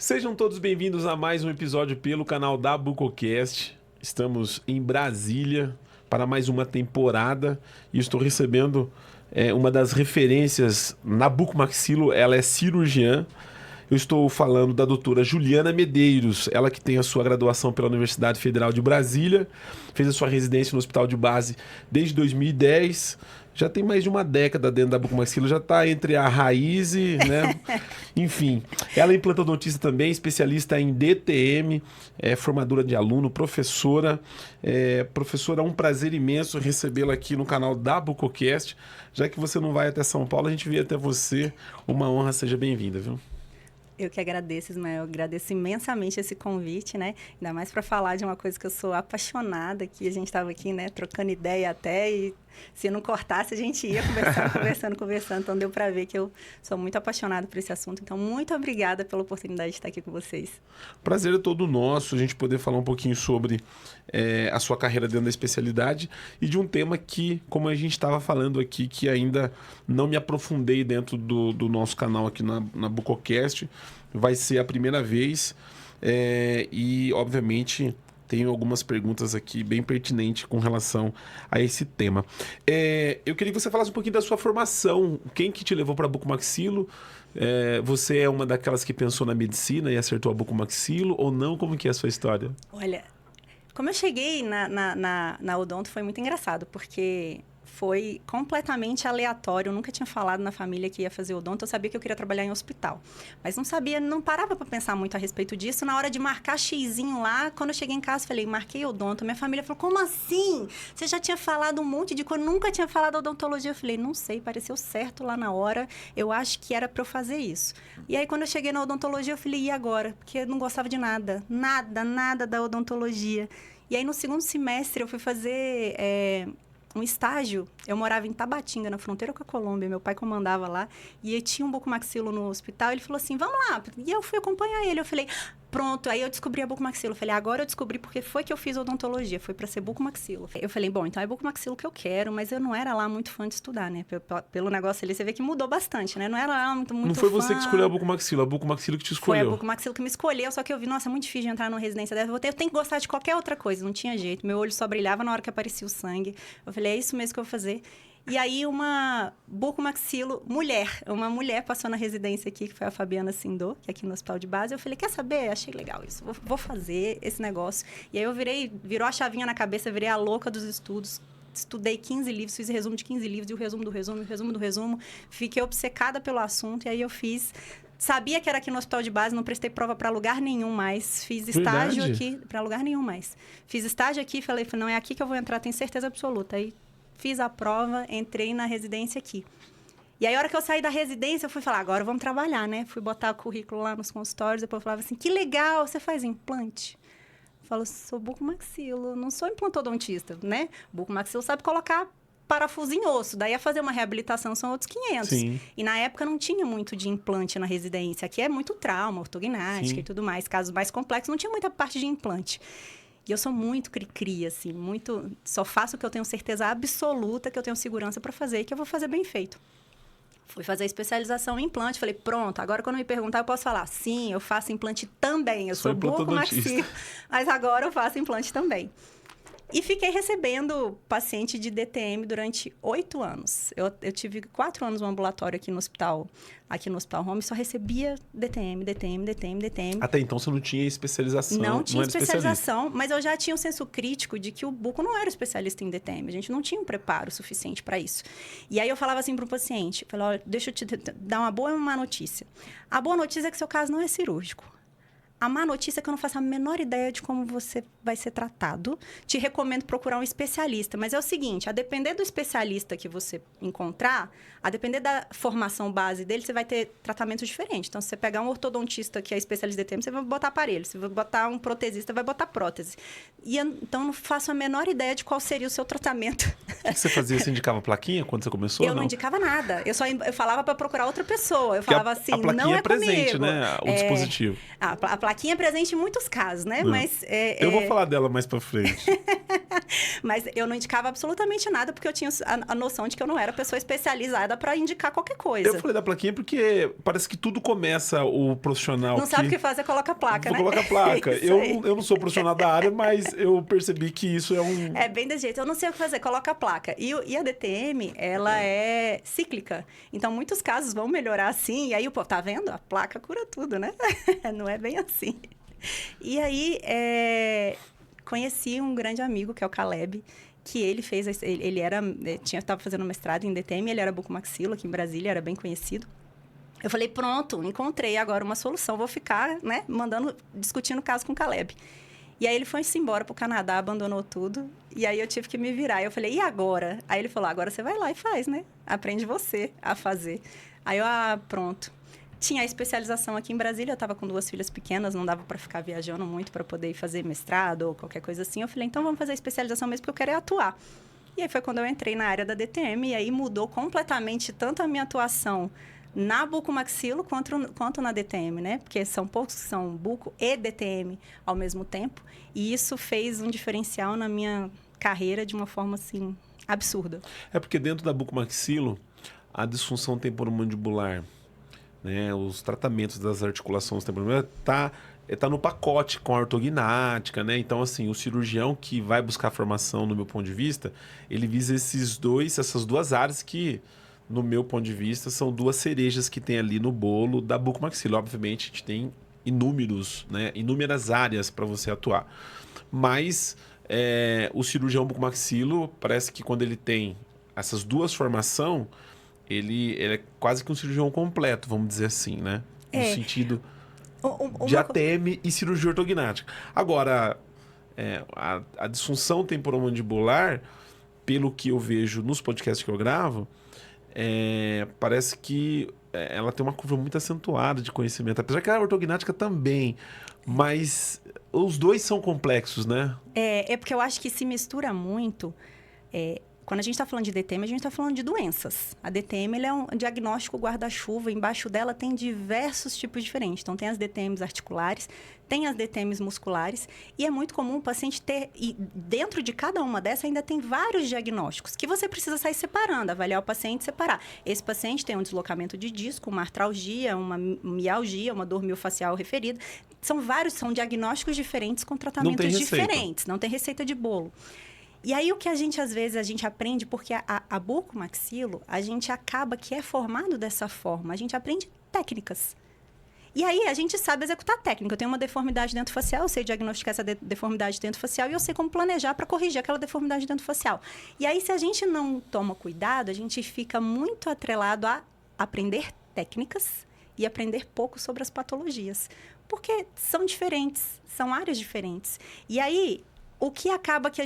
Sejam todos bem-vindos a mais um episódio pelo canal da Bucocast. Estamos em Brasília para mais uma temporada e estou recebendo uma das referências na bucomaxilo. Ela é cirurgiã. Eu estou falando da doutora Juliana Medeiros, ela que tem a sua graduação pela Universidade Federal de Brasília, fez a sua residência no Hospital de Base desde 2010, já tem mais de uma década dentro da bucomaxilo, já está entre a raiz e, né? Enfim, ela é implantodontista também, especialista em DTM, formadora de aluno, professora. Professora, é um prazer imenso recebê-la aqui no canal da Bucocast. Já que você não vai até São Paulo, a gente veio até você. Uma honra, seja bem-vinda, viu? Eu que agradeço, Ismael. Eu agradeço imensamente esse convite, né? Ainda mais para falar de uma coisa que eu sou apaixonada, que a gente estava aqui, né, trocando ideia até, e se não cortasse, a gente ia conversando. Então, deu para ver que eu sou muito apaixonada por esse assunto. Então, muito obrigada pela oportunidade de estar aqui com vocês. Prazer é todo nosso, a gente poder falar um pouquinho sobre a sua carreira dentro da especialidade e de um tema que, como a gente estava falando aqui, que ainda não me aprofundei dentro do nosso canal aqui na Bucocast. Vai ser a primeira vez e, obviamente, tenho algumas perguntas aqui bem pertinentes com relação a esse tema. Eu queria que você falasse um pouquinho da sua formação. Quem que te levou para a bucomaxilo? Você é uma daquelas que pensou na medicina e acertou a bucomaxilo ou não? Como que é a sua história? Olha, como eu cheguei na odonto foi muito engraçado, porque foi completamente aleatório. Eu nunca tinha falado na família que ia fazer odonto. Eu sabia que eu queria trabalhar em hospital. Mas não sabia, não parava para pensar muito a respeito disso. Na hora de marcar xizinho lá, quando eu cheguei em casa, falei, marquei odonto. Minha família falou, como assim? Você já tinha falado um monte de coisa, nunca tinha falado odontologia. Eu falei, não sei, pareceu certo lá na hora. Eu acho que era para eu fazer isso. E aí, quando eu cheguei na odontologia, eu falei, e agora? Porque eu não gostava de nada. Nada da odontologia. E aí, no segundo semestre, eu fui fazer um estágio. Eu morava em Tabatinga, na fronteira com a Colômbia. Meu pai comandava lá. E tinha um bucomaxilo no hospital. Ele falou assim, vamos lá. E eu fui acompanhar ele. Eu falei, pronto. Aí eu descobri a bucomaxilo. Eu falei, agora eu descobri porque foi que eu fiz odontologia. Foi para ser bucomaxilo. Eu falei, bom, então é bucomaxilo que eu quero. Mas eu não era lá muito fã de estudar, né? Pelo negócio ali, você vê que mudou bastante, né? Não era lá muito Não foi fã. Você que escolheu a bucomaxilo que te escolheu. Foi a bucomaxilo que me escolheu. Só que eu vi, nossa, é muito difícil de entrar numa residência dessa. Eu tenho que gostar de qualquer outra coisa. Não tinha jeito. Meu olho só brilhava na hora que aparecia o sangue. Eu falei, é isso mesmo que eu vou fazer. E aí, uma bucomaxilo mulher, uma mulher passou na residência aqui, que foi a Fabiana Sindô, que é aqui no Hospital de Base. Eu falei, quer saber? Achei legal isso, vou fazer esse negócio. E aí, virou a chavinha na cabeça, virei a louca dos estudos. Estudei 15 livros, fiz resumo de 15 livros, e o resumo do resumo, o resumo do resumo. Fiquei obcecada pelo assunto, e aí eu fiz... Sabia que era aqui no Hospital de Base, não prestei prova para lugar nenhum mais. Fiz estágio aqui, para lugar nenhum mais. Fiz estágio aqui, falei, não é aqui que eu vou entrar, tenho certeza absoluta. Aí fiz a prova, entrei na residência aqui. E aí, a hora que eu saí da residência, eu fui falar, agora vamos trabalhar, né? Fui botar o currículo lá nos consultórios, depois eu falava assim, que legal, você faz implante? Eu falo, sou bucomaxilo, não sou implantodontista, né? Bucomaxilo sabe colocar parafuso em osso, daí a fazer uma reabilitação são outros 500. Sim. E na época não tinha muito de implante na residência. Aqui é muito trauma, ortognática e tudo mais. Casos mais complexos, não tinha muita parte de implante. E eu sou muito cri-cri, assim, muito... Só faço o que eu tenho certeza absoluta, que eu tenho segurança para fazer e que eu vou fazer bem feito. Fui fazer especialização em implante. Falei, pronto, agora quando me perguntar, eu posso falar, sim, eu faço implante também. Eu sou bucomaxilo, mas agora eu faço implante também. E fiquei recebendo paciente de DTM durante 8 anos. Eu tive 4 anos no ambulatório aqui no Hospital Home, só recebia DTM. Até então você não tinha especialização. Não tinha especialização, mas eu já tinha um senso crítico de que o buco não era especialista em DTM. A gente não tinha um preparo suficiente para isso. E aí eu falava assim para o paciente, olha, deixa eu te dar uma boa e uma má notícia. A boa notícia é que seu caso não é cirúrgico. A má notícia é que eu não faço a menor ideia de como você vai ser tratado. Te recomendo procurar um especialista. Mas é o seguinte, a depender do especialista que você encontrar, a depender da formação base dele, você vai ter tratamento diferente. Então, se você pegar um ortodontista que é especialista em DTM, você vai botar aparelho. Se você botar um protesista, vai botar prótese. Então, não faço a menor ideia de qual seria o seu tratamento. O que você fazia? Você indicava plaquinha quando você começou? Eu não indicava nada. Eu falava para procurar outra pessoa. Eu falava assim, a plaquinha não é presente, comigo. Né? O dispositivo. A plaquinha é presente em muitos casos, né? Não. Mas eu vou falar dela mais pra frente. Mas eu não indicava absolutamente nada, porque eu tinha a noção de que eu não era pessoa especializada para indicar qualquer coisa. Eu falei da plaquinha porque parece que tudo começa o profissional Não sabe o que fazer, coloca a placa, né? Coloca a placa. Eu não sou profissional da área, mas eu percebi que isso é um... É bem desse jeito. Eu não sei o que fazer, coloca a placa. E a DTM, ela é cíclica. Então, muitos casos vão melhorar assim. E aí, o povo, tá vendo? A placa cura tudo, né? Não é bem assim. E aí, conheci um grande amigo, que é o Caleb, que ele fez... Ele estava fazendo mestrado em DTM, ele era bucomaxilo aqui em Brasília, era bem conhecido. Eu falei, pronto, encontrei agora uma solução, vou ficar, né, discutindo o caso com o Caleb. E aí ele foi-se embora pro Canadá, abandonou tudo, e aí eu tive que me virar. Eu falei, e agora? Aí ele falou, agora você vai lá e faz, né? Aprende você a fazer. Aí eu, pronto. Tinha a especialização aqui em Brasília, eu estava com 2 filhas pequenas, não dava para ficar viajando muito para poder ir fazer mestrado ou qualquer coisa assim. Eu falei, então vamos fazer a especialização mesmo, porque eu quero atuar. E aí foi quando eu entrei na área da DTM, e aí mudou completamente tanto a minha atuação na bucomaxilo quanto na DTM, né? Porque são poucos que são buco e DTM ao mesmo tempo. E isso fez um diferencial na minha carreira de uma forma, assim, absurda. É porque dentro da bucomaxilo, a disfunção temporomandibular, né? Os tratamentos das articulações temporomandibulares tá no pacote com a ortognática, né? Então, assim, o cirurgião que vai buscar formação, no meu ponto de vista, ele visa essas 2 áreas que, no meu ponto de vista, são 2 cerejas que tem ali no bolo da bucomaxilo. Obviamente, a gente tem inúmeras áreas para você atuar. Mas o cirurgião bucomaxilo, parece que quando ele tem essas 2 formações, ele é quase que um cirurgião completo, vamos dizer assim, né? No sentido de ATM e cirurgia ortognática. Agora, a disfunção temporomandibular, pelo que eu vejo nos podcasts que eu gravo, parece que ela tem uma curva muito acentuada de conhecimento. Apesar que a ortognática também, mas os 2 são complexos, né? É porque eu acho que se mistura muito... Quando a gente está falando de DTM, a gente está falando de doenças. A DTM ela é um diagnóstico guarda-chuva. Embaixo dela tem diversos tipos diferentes. Então, tem as DTMs articulares, tem as DTMs musculares. E é muito comum o paciente ter... E dentro de cada uma dessas, ainda tem vários diagnósticos que você precisa sair separando, avaliar o paciente e separar. Esse paciente tem um deslocamento de disco, uma artralgia, uma mialgia, uma dor miofascial referida. São diagnósticos diferentes com tratamentos diferentes. Não tem receita de bolo. E aí, o que às vezes, a gente aprende, porque a bucomaxilo, a gente acaba que é formado dessa forma. A gente aprende técnicas. E aí, a gente sabe executar técnica. Eu tenho uma deformidade dentofacial, eu sei diagnosticar essa deformidade dentofacial e eu sei como planejar para corrigir aquela deformidade dentofacial. E aí, se a gente não toma cuidado, a gente fica muito atrelado a aprender técnicas e aprender pouco sobre as patologias. Porque são diferentes, são áreas diferentes. E aí... O que acaba que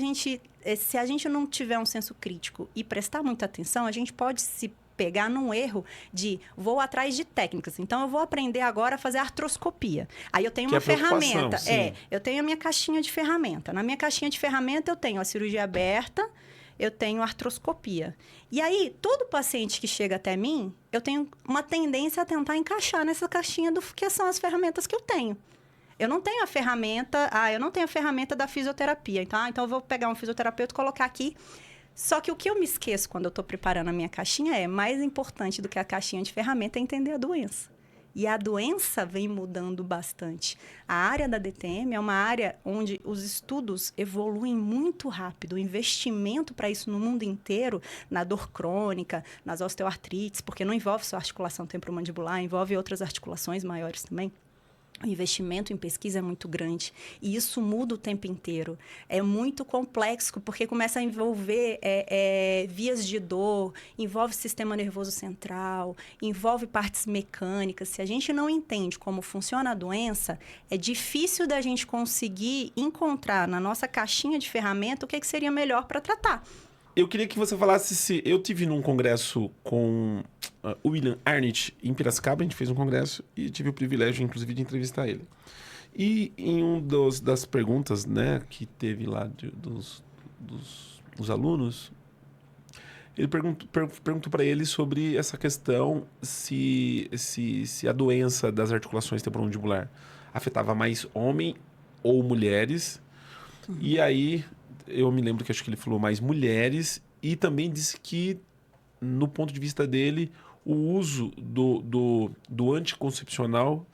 se a gente não tiver um senso crítico e prestar muita atenção, a gente pode se pegar num erro de vou atrás de técnicas. Então, eu vou aprender agora a fazer artroscopia. Aí, eu tenho uma ferramenta. Eu tenho a minha caixinha de ferramenta. Na minha caixinha de ferramenta, eu tenho a cirurgia aberta, eu tenho a artroscopia. E aí, todo paciente que chega até mim, eu tenho uma tendência a tentar encaixar nessa caixinha que são as ferramentas que eu tenho. Eu não tenho a ferramenta da fisioterapia. Então eu vou pegar um fisioterapeuta e colocar aqui. Só que o que eu me esqueço quando eu estou preparando a minha caixinha mais importante do que a caixinha de ferramenta é entender a doença. E a doença vem mudando bastante. A área da DTM é uma área onde os estudos evoluem muito rápido. O investimento para isso no mundo inteiro, na dor crônica, nas osteoartrites, porque não envolve só a articulação temporomandibular, envolve outras articulações maiores também. O investimento em pesquisa é muito grande e isso muda o tempo inteiro. É muito complexo porque começa a envolver vias de dor, envolve sistema nervoso central, envolve partes mecânicas. Se a gente não entende como funciona a doença, é difícil da gente conseguir encontrar na nossa caixinha de ferramenta o que seria melhor para tratar. Eu queria que você falasse se... Eu tive num congresso com o William Arnett em Piracicaba, a gente fez um congresso e tive o privilégio, inclusive, de entrevistar ele. E em das perguntas, né, que teve lá dos alunos, ele perguntou para ele sobre essa questão se a doença das articulações temporomandibular afetava mais homem ou mulheres. E aí... eu me lembro que acho que ele falou mais mulheres e também disse que, no ponto de vista dele, o uso do anticoncepcional,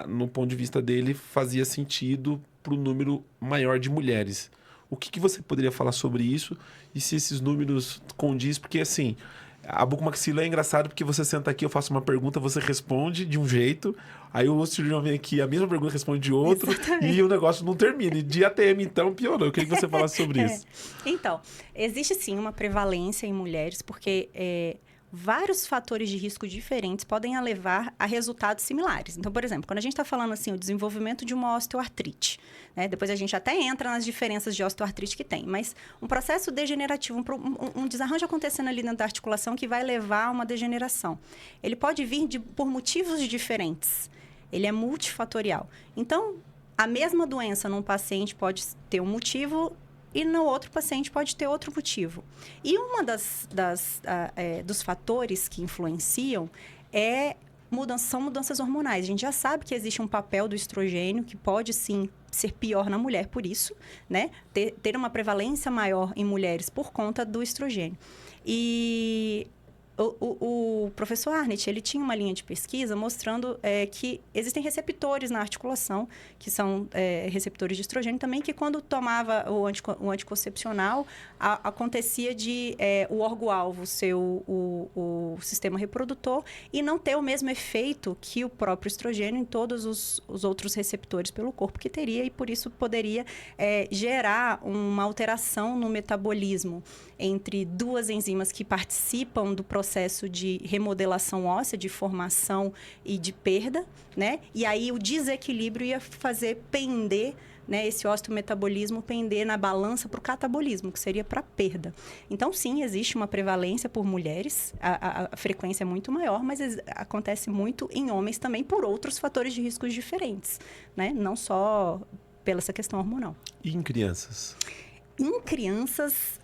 no ponto de vista dele, fazia sentido para o número maior de mulheres. O que você poderia falar sobre isso e se esses números condiz? Porque, assim, a bucomaxila é engraçado porque você senta aqui, eu faço uma pergunta, você responde de um jeito, aí o outro cirurgião vem aqui, a mesma pergunta responde de outro, exatamente, e o negócio não termina. E de ATM, então, piorou. Eu queria que você falasse sobre isso. Então, existe sim uma prevalência em mulheres, porque vários fatores de risco diferentes podem levar a resultados similares. Então, por exemplo, quando a gente está falando assim, o desenvolvimento de uma osteoartrite, né? Depois a gente até entra nas diferenças de osteoartrite que tem, mas um processo degenerativo, um desarranjo acontecendo ali dentro da articulação que vai levar a uma degeneração. Ele pode vir por motivos diferentes. Ele é multifatorial. Então, a mesma doença num paciente pode ter um motivo e no outro paciente pode ter outro motivo. E uma dos fatores que influenciam são mudanças hormonais. A gente já sabe que existe um papel do estrogênio que pode, sim, ser pior na mulher por isso, né? Ter uma prevalência maior em mulheres por conta do estrogênio. E o professor Arnett, ele tinha uma linha de pesquisa mostrando que existem receptores na articulação, que são receptores de estrogênio também, que quando tomava o anticoncepcional, acontecia de o órgão-alvo ser o sistema reprodutor e não ter o mesmo efeito que o próprio estrogênio em todos os outros receptores pelo corpo que teria, e por isso poderia gerar uma alteração no metabolismo entre duas enzimas que participam do processo de remodelação óssea, de formação e de perda, né? E aí o desequilíbrio ia fazer pender, né, esse osteometabolismo pender na balança para o catabolismo, que seria para perda. Então, sim, existe uma prevalência por mulheres, a frequência é muito maior, mas acontece muito em homens também por outros fatores de riscos diferentes, né? Não só pela essa questão hormonal. E em crianças? Em crianças,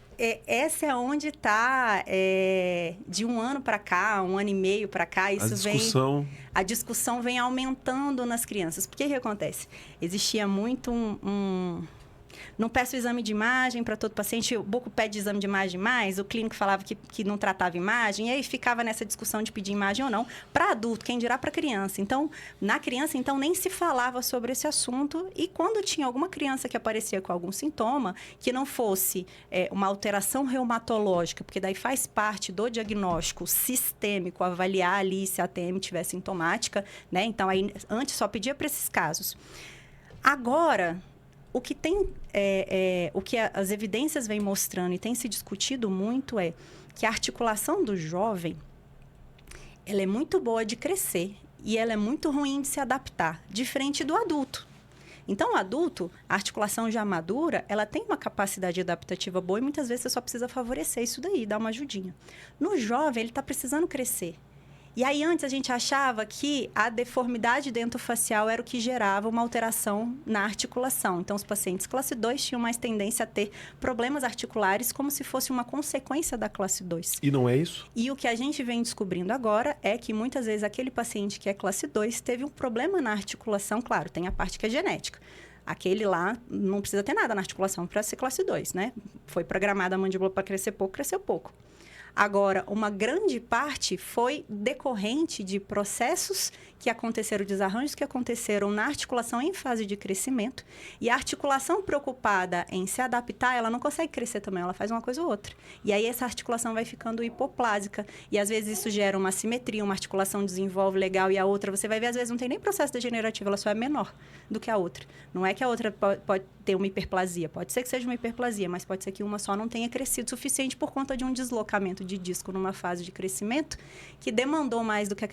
essa é onde está, de um ano para cá, um ano e meio para cá, a discussão vem aumentando nas crianças. Por que acontece? Existia muito não peço exame de imagem para todo paciente, o Buco pede exame de imagem demais, o clínico falava que não tratava imagem, e aí ficava nessa discussão de pedir imagem ou não. Para adulto, quem dirá para criança? Então, na criança, nem se falava sobre esse assunto, e quando tinha alguma criança que aparecia com algum sintoma, que não fosse uma alteração reumatológica, porque daí faz parte do diagnóstico sistêmico, avaliar ali se a ATM tiver sintomática, né? Então, aí, antes só pedia para esses casos. Agora, o que as evidências vêm mostrando e tem se discutido muito é que a articulação do jovem, ela é muito boa de crescer e ela é muito ruim de se adaptar, diferente do adulto. Então, o adulto, a articulação já madura, ela tem uma capacidade adaptativa boa e muitas vezes você só precisa favorecer isso daí, dar uma ajudinha. No jovem, ele está precisando crescer. E aí, antes, a gente achava que a deformidade dentofacial era o que gerava uma alteração na articulação. Então, os pacientes classe 2 tinham mais tendência a ter problemas articulares como se fosse uma consequência da classe 2. E não é isso? E o que a gente vem descobrindo agora é que, muitas vezes, aquele paciente que é classe 2 teve um problema na articulação. Claro, tem a parte que é genética. Aquele lá não precisa ter nada na articulação para ser classe 2, né? Foi programada a mandíbula para crescer pouco, cresceu pouco. Agora, uma grande parte foi decorrente de processos que aconteceram, desarranjos que aconteceram na articulação em fase de crescimento. E a articulação preocupada em se adaptar, ela não consegue crescer também, ela faz uma coisa ou outra. E aí essa articulação vai ficando hipoplásica. E às vezes isso gera uma assimetria, uma articulação desenvolve legal e a outra, você vai ver, às vezes não tem nem processo degenerativo, ela só é menor do que a outra. Não é que a outra pode ter uma hiperplasia, pode ser que seja uma hiperplasia, mas pode ser que uma só não tenha crescido o suficiente por conta de um deslocamento de disco numa fase de crescimento que demandou mais do que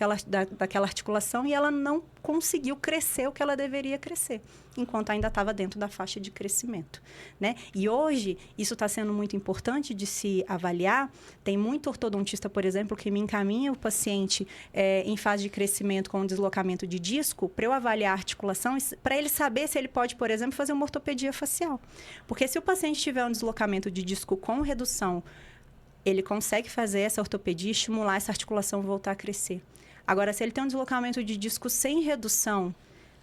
daquela articulação e ela não conseguiu crescer o que ela deveria crescer, enquanto ainda estava dentro da faixa de crescimento, né? E hoje, isso está sendo muito importante de se avaliar. Tem muito ortodontista, por exemplo, que me encaminha o paciente em fase de crescimento com um deslocamento de disco para eu avaliar a articulação, para ele saber se ele pode, por exemplo, fazer uma ortopedia facial. Porque se o paciente tiver um deslocamento de disco com redução, ele consegue fazer essa ortopedia e estimular essa articulação voltar a crescer. Agora, se ele tem um deslocamento de disco sem redução,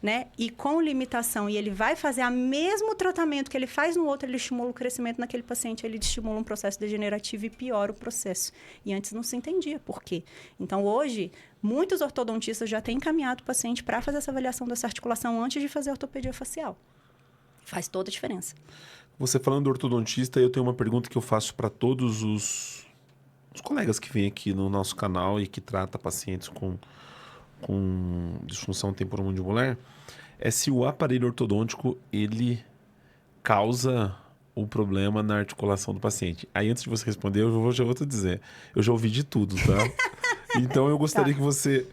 né? E com limitação, e ele vai fazer o mesmo tratamento que ele faz no outro, ele estimula o crescimento naquele paciente, ele estimula um processo degenerativo e piora o processo. E antes não se entendia por quê. Então, hoje, muitos ortodontistas já têm encaminhado o paciente para fazer essa avaliação dessa articulação antes de fazer a ortopedia facial. Faz toda a diferença. Você falando do ortodontista, eu tenho uma pergunta que eu faço para todos os colegas que vêm aqui no nosso canal e que trata pacientes com disfunção temporomandibular, é se o aparelho ortodôntico, ele causa o problema na articulação do paciente. Aí, antes de você responder, já vou te dizer, eu já ouvi de tudo, tá? Então, eu gostaria que você...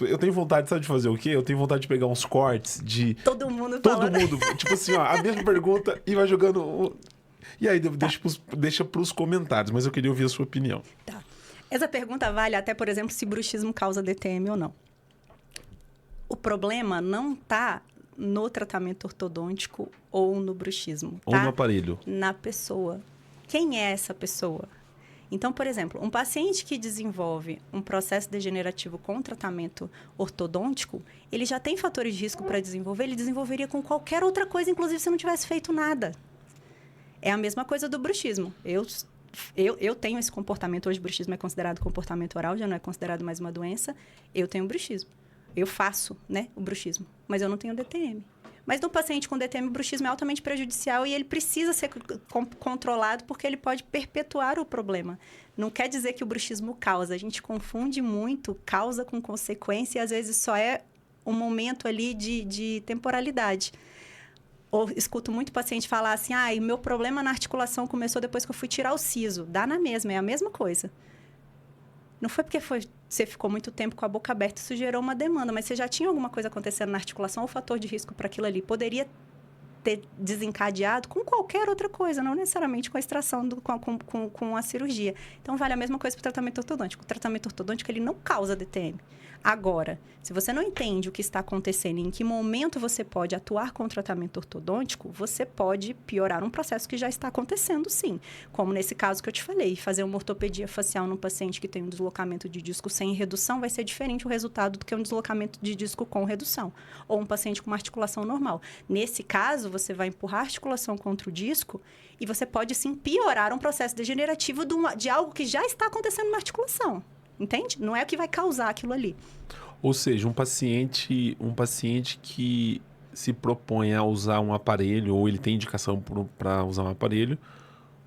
eu tenho vontade, sabe de fazer o quê? Eu tenho vontade de pegar uns cortes de... Todo mundo tipo assim, ó, a mesma pergunta e vai jogando... E aí, deixa pros comentários, mas eu queria ouvir a sua opinião. Tá. Essa pergunta vale até, por exemplo, se bruxismo causa DTM ou não. O problema não está no tratamento ortodôntico ou no bruxismo. Ou no aparelho. Na pessoa. Quem é essa pessoa? Então, por exemplo, um paciente que desenvolve um processo degenerativo com tratamento ortodôntico, ele já tem fatores de risco para desenvolver, ele desenvolveria com qualquer outra coisa, inclusive se não tivesse feito nada. É a mesma coisa do bruxismo. Eu tenho esse comportamento, hoje o bruxismo é considerado comportamento oral, já não é considerado mais uma doença. Eu tenho bruxismo. Eu faço, né, o bruxismo, mas eu não tenho DTM. Mas no paciente com DTM, o bruxismo é altamente prejudicial e ele precisa ser controlado porque ele pode perpetuar o problema. Não quer dizer que o bruxismo causa. A gente confunde muito causa com consequência e às vezes só é um momento ali de temporalidade. Ou escuto muito paciente falar assim, meu problema na articulação começou depois que eu fui tirar o siso. Dá na mesma, é a mesma coisa. Não foi porque você ficou muito tempo com a boca aberta, isso gerou uma demanda, mas você já tinha alguma coisa acontecendo na articulação ou fator de risco para aquilo ali. Poderia ter desencadeado com qualquer outra coisa, não necessariamente com a extração, com a cirurgia. Então, vale a mesma coisa para o tratamento ortodôntico. O tratamento ortodôntico, ele não causa DTM. Agora, se você não entende o que está acontecendo e em que momento você pode atuar com o tratamento ortodôntico, você pode piorar um processo que já está acontecendo, sim. Como nesse caso que eu te falei, fazer uma ortopedia facial num paciente que tem um deslocamento de disco sem redução vai ser diferente o resultado do que um deslocamento de disco com redução. Ou um paciente com uma articulação normal. Nesse caso, você vai empurrar a articulação contra o disco e você pode, sim, piorar um processo degenerativo de algo que já está acontecendo na articulação. Entende? Não é o que vai causar aquilo ali. Ou seja, um paciente que se propõe a usar um aparelho ou ele tem indicação para usar um aparelho,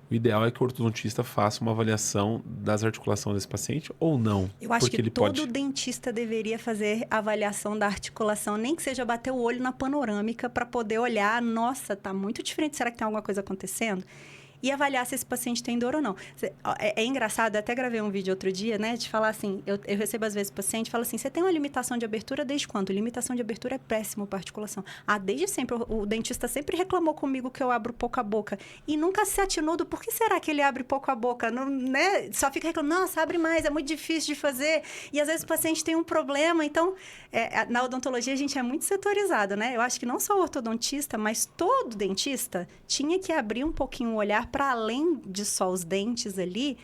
o ideal é que o ortodontista faça uma avaliação das articulações desse paciente ou não? Eu acho que todo dentista deveria fazer avaliação da articulação, nem que seja bater o olho na panorâmica para poder olhar, nossa, tá muito diferente, será que tem alguma coisa acontecendo? E avaliar se esse paciente tem dor ou não. É engraçado, eu até gravei um vídeo outro dia, né? De falar assim, eu recebo às vezes paciente, fala assim, você tem uma limitação de abertura desde quando? Limitação de abertura é péssimo para articulação. Desde sempre. O dentista sempre reclamou comigo que eu abro pouco a boca. E nunca se atinou do por que será que ele abre pouco a boca? Não, né? Só fica reclamando, nossa, abre mais, é muito difícil de fazer. E às vezes o paciente tem um problema. Então, na odontologia a gente é muito setorizado, né? Eu acho que não só o ortodontista, mas todo dentista tinha que abrir um pouquinho o olhar para além de só os dentes ali,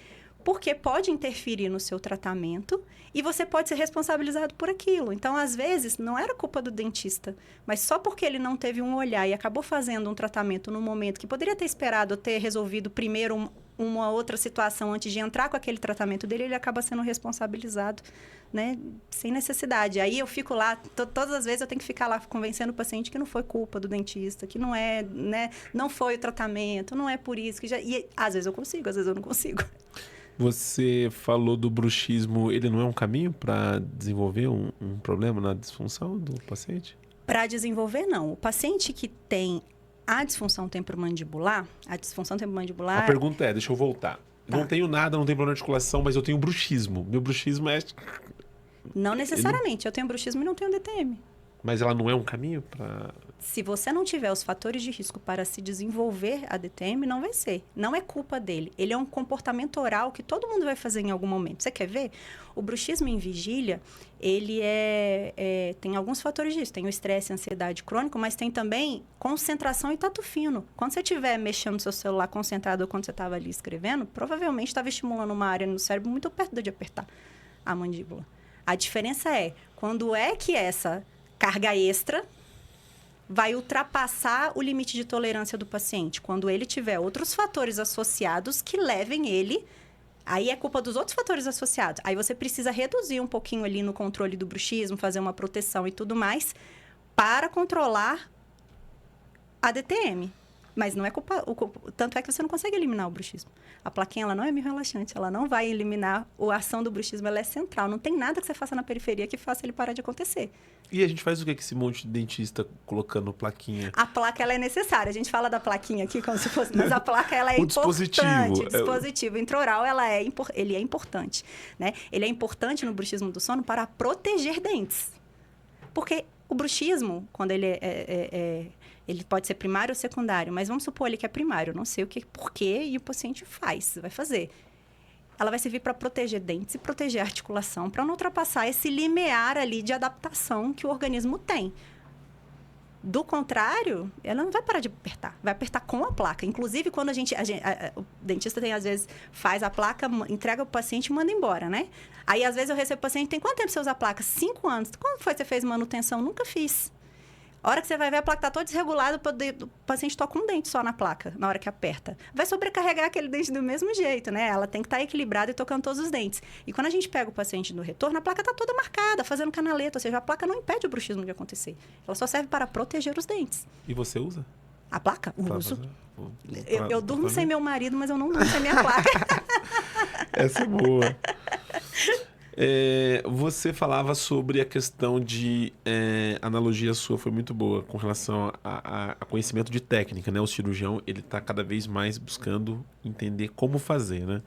porque pode interferir no seu tratamento e você pode ser responsabilizado por aquilo. Então, às vezes, não era culpa do dentista, mas só porque ele não teve um olhar e acabou fazendo um tratamento no momento que poderia ter esperado ter resolvido primeiro uma outra situação antes de entrar com aquele tratamento dele, ele acaba sendo responsabilizado, né, sem necessidade. Aí eu fico lá, todas as vezes eu tenho que ficar lá convencendo o paciente que não foi culpa do dentista, que não é, né, não foi o tratamento, não é por isso que já... E às vezes eu consigo, às vezes eu não consigo. Você falou do bruxismo, ele não é um caminho para desenvolver um problema na disfunção do paciente? Para desenvolver, não. O paciente que tem a disfunção temporomandibular, A pergunta é, deixa eu voltar. Tá. Não tenho nada, não tenho problema de articulação, mas eu tenho bruxismo. Meu bruxismo é... Não necessariamente. Eu tenho bruxismo e não tenho DTM. Mas ela não é um caminho para... Se você não tiver os fatores de risco para se desenvolver a DTM, não vai ser. Não é culpa dele. Ele é um comportamento oral que todo mundo vai fazer em algum momento. Você quer ver? O bruxismo em vigília, ele tem alguns fatores disso. Tem o estresse e a ansiedade crônico, mas tem também concentração e tato fino. Quando você estiver mexendo no seu celular concentrado ou quando você estava ali escrevendo, provavelmente estava estimulando uma área no cérebro muito perto de apertar a mandíbula. A diferença é, quando é que essa carga extra vai ultrapassar o limite de tolerância do paciente. Quando ele tiver outros fatores associados que levem ele... Aí é culpa dos outros fatores associados. Aí você precisa reduzir um pouquinho ali no controle do bruxismo, fazer uma proteção e tudo mais, para controlar a DTM. Mas não é culpa... Tanto é que você não consegue eliminar o bruxismo. A plaquinha, ela não é relaxante, ela não vai eliminar a ação do bruxismo, ela é central. Não tem nada que você faça na periferia que faça ele parar de acontecer. E a gente faz o que com esse monte de dentista colocando plaquinha? A placa, ela é necessária. A gente fala da plaquinha aqui como se fosse... Mas a placa, ela é dispositivo. O dispositivo intraoral, ele é importante. Né? Ele é importante no bruxismo do sono para proteger dentes. Porque o bruxismo, quando ele ele pode ser primário ou secundário, mas vamos supor ele que é primário. Eu não sei por quê e o paciente vai fazer. Ela vai servir para proteger dentes e proteger a articulação, para não ultrapassar esse limiar ali de adaptação que o organismo tem. Do contrário, ela não vai parar de apertar, vai apertar com a placa. Inclusive, quando o dentista às vezes faz a placa, entrega o paciente e manda embora, né? Aí, às vezes, eu recebo o paciente, tem quanto tempo você usa a placa? 5 anos. Quando foi que você fez manutenção? Nunca fiz. A hora que você vai ver, a placa está toda desregulada, o paciente toca um dente só na placa, na hora que aperta. Vai sobrecarregar aquele dente do mesmo jeito, né? Ela tem que estar equilibrada e tocando todos os dentes. E quando a gente pega o paciente no retorno, a placa está toda marcada, fazendo canaleta. Ou seja, a placa não impede o bruxismo de acontecer. Ela só serve para proteger os dentes. E você usa? A placa? Uso. Eu durmo sem meu marido, mas eu não durmo sem minha placa. Essa é boa. Você falava sobre a questão de... a analogia sua foi muito boa com relação a conhecimento de técnica, né? O cirurgião, ele está cada vez mais buscando entender como fazer, né?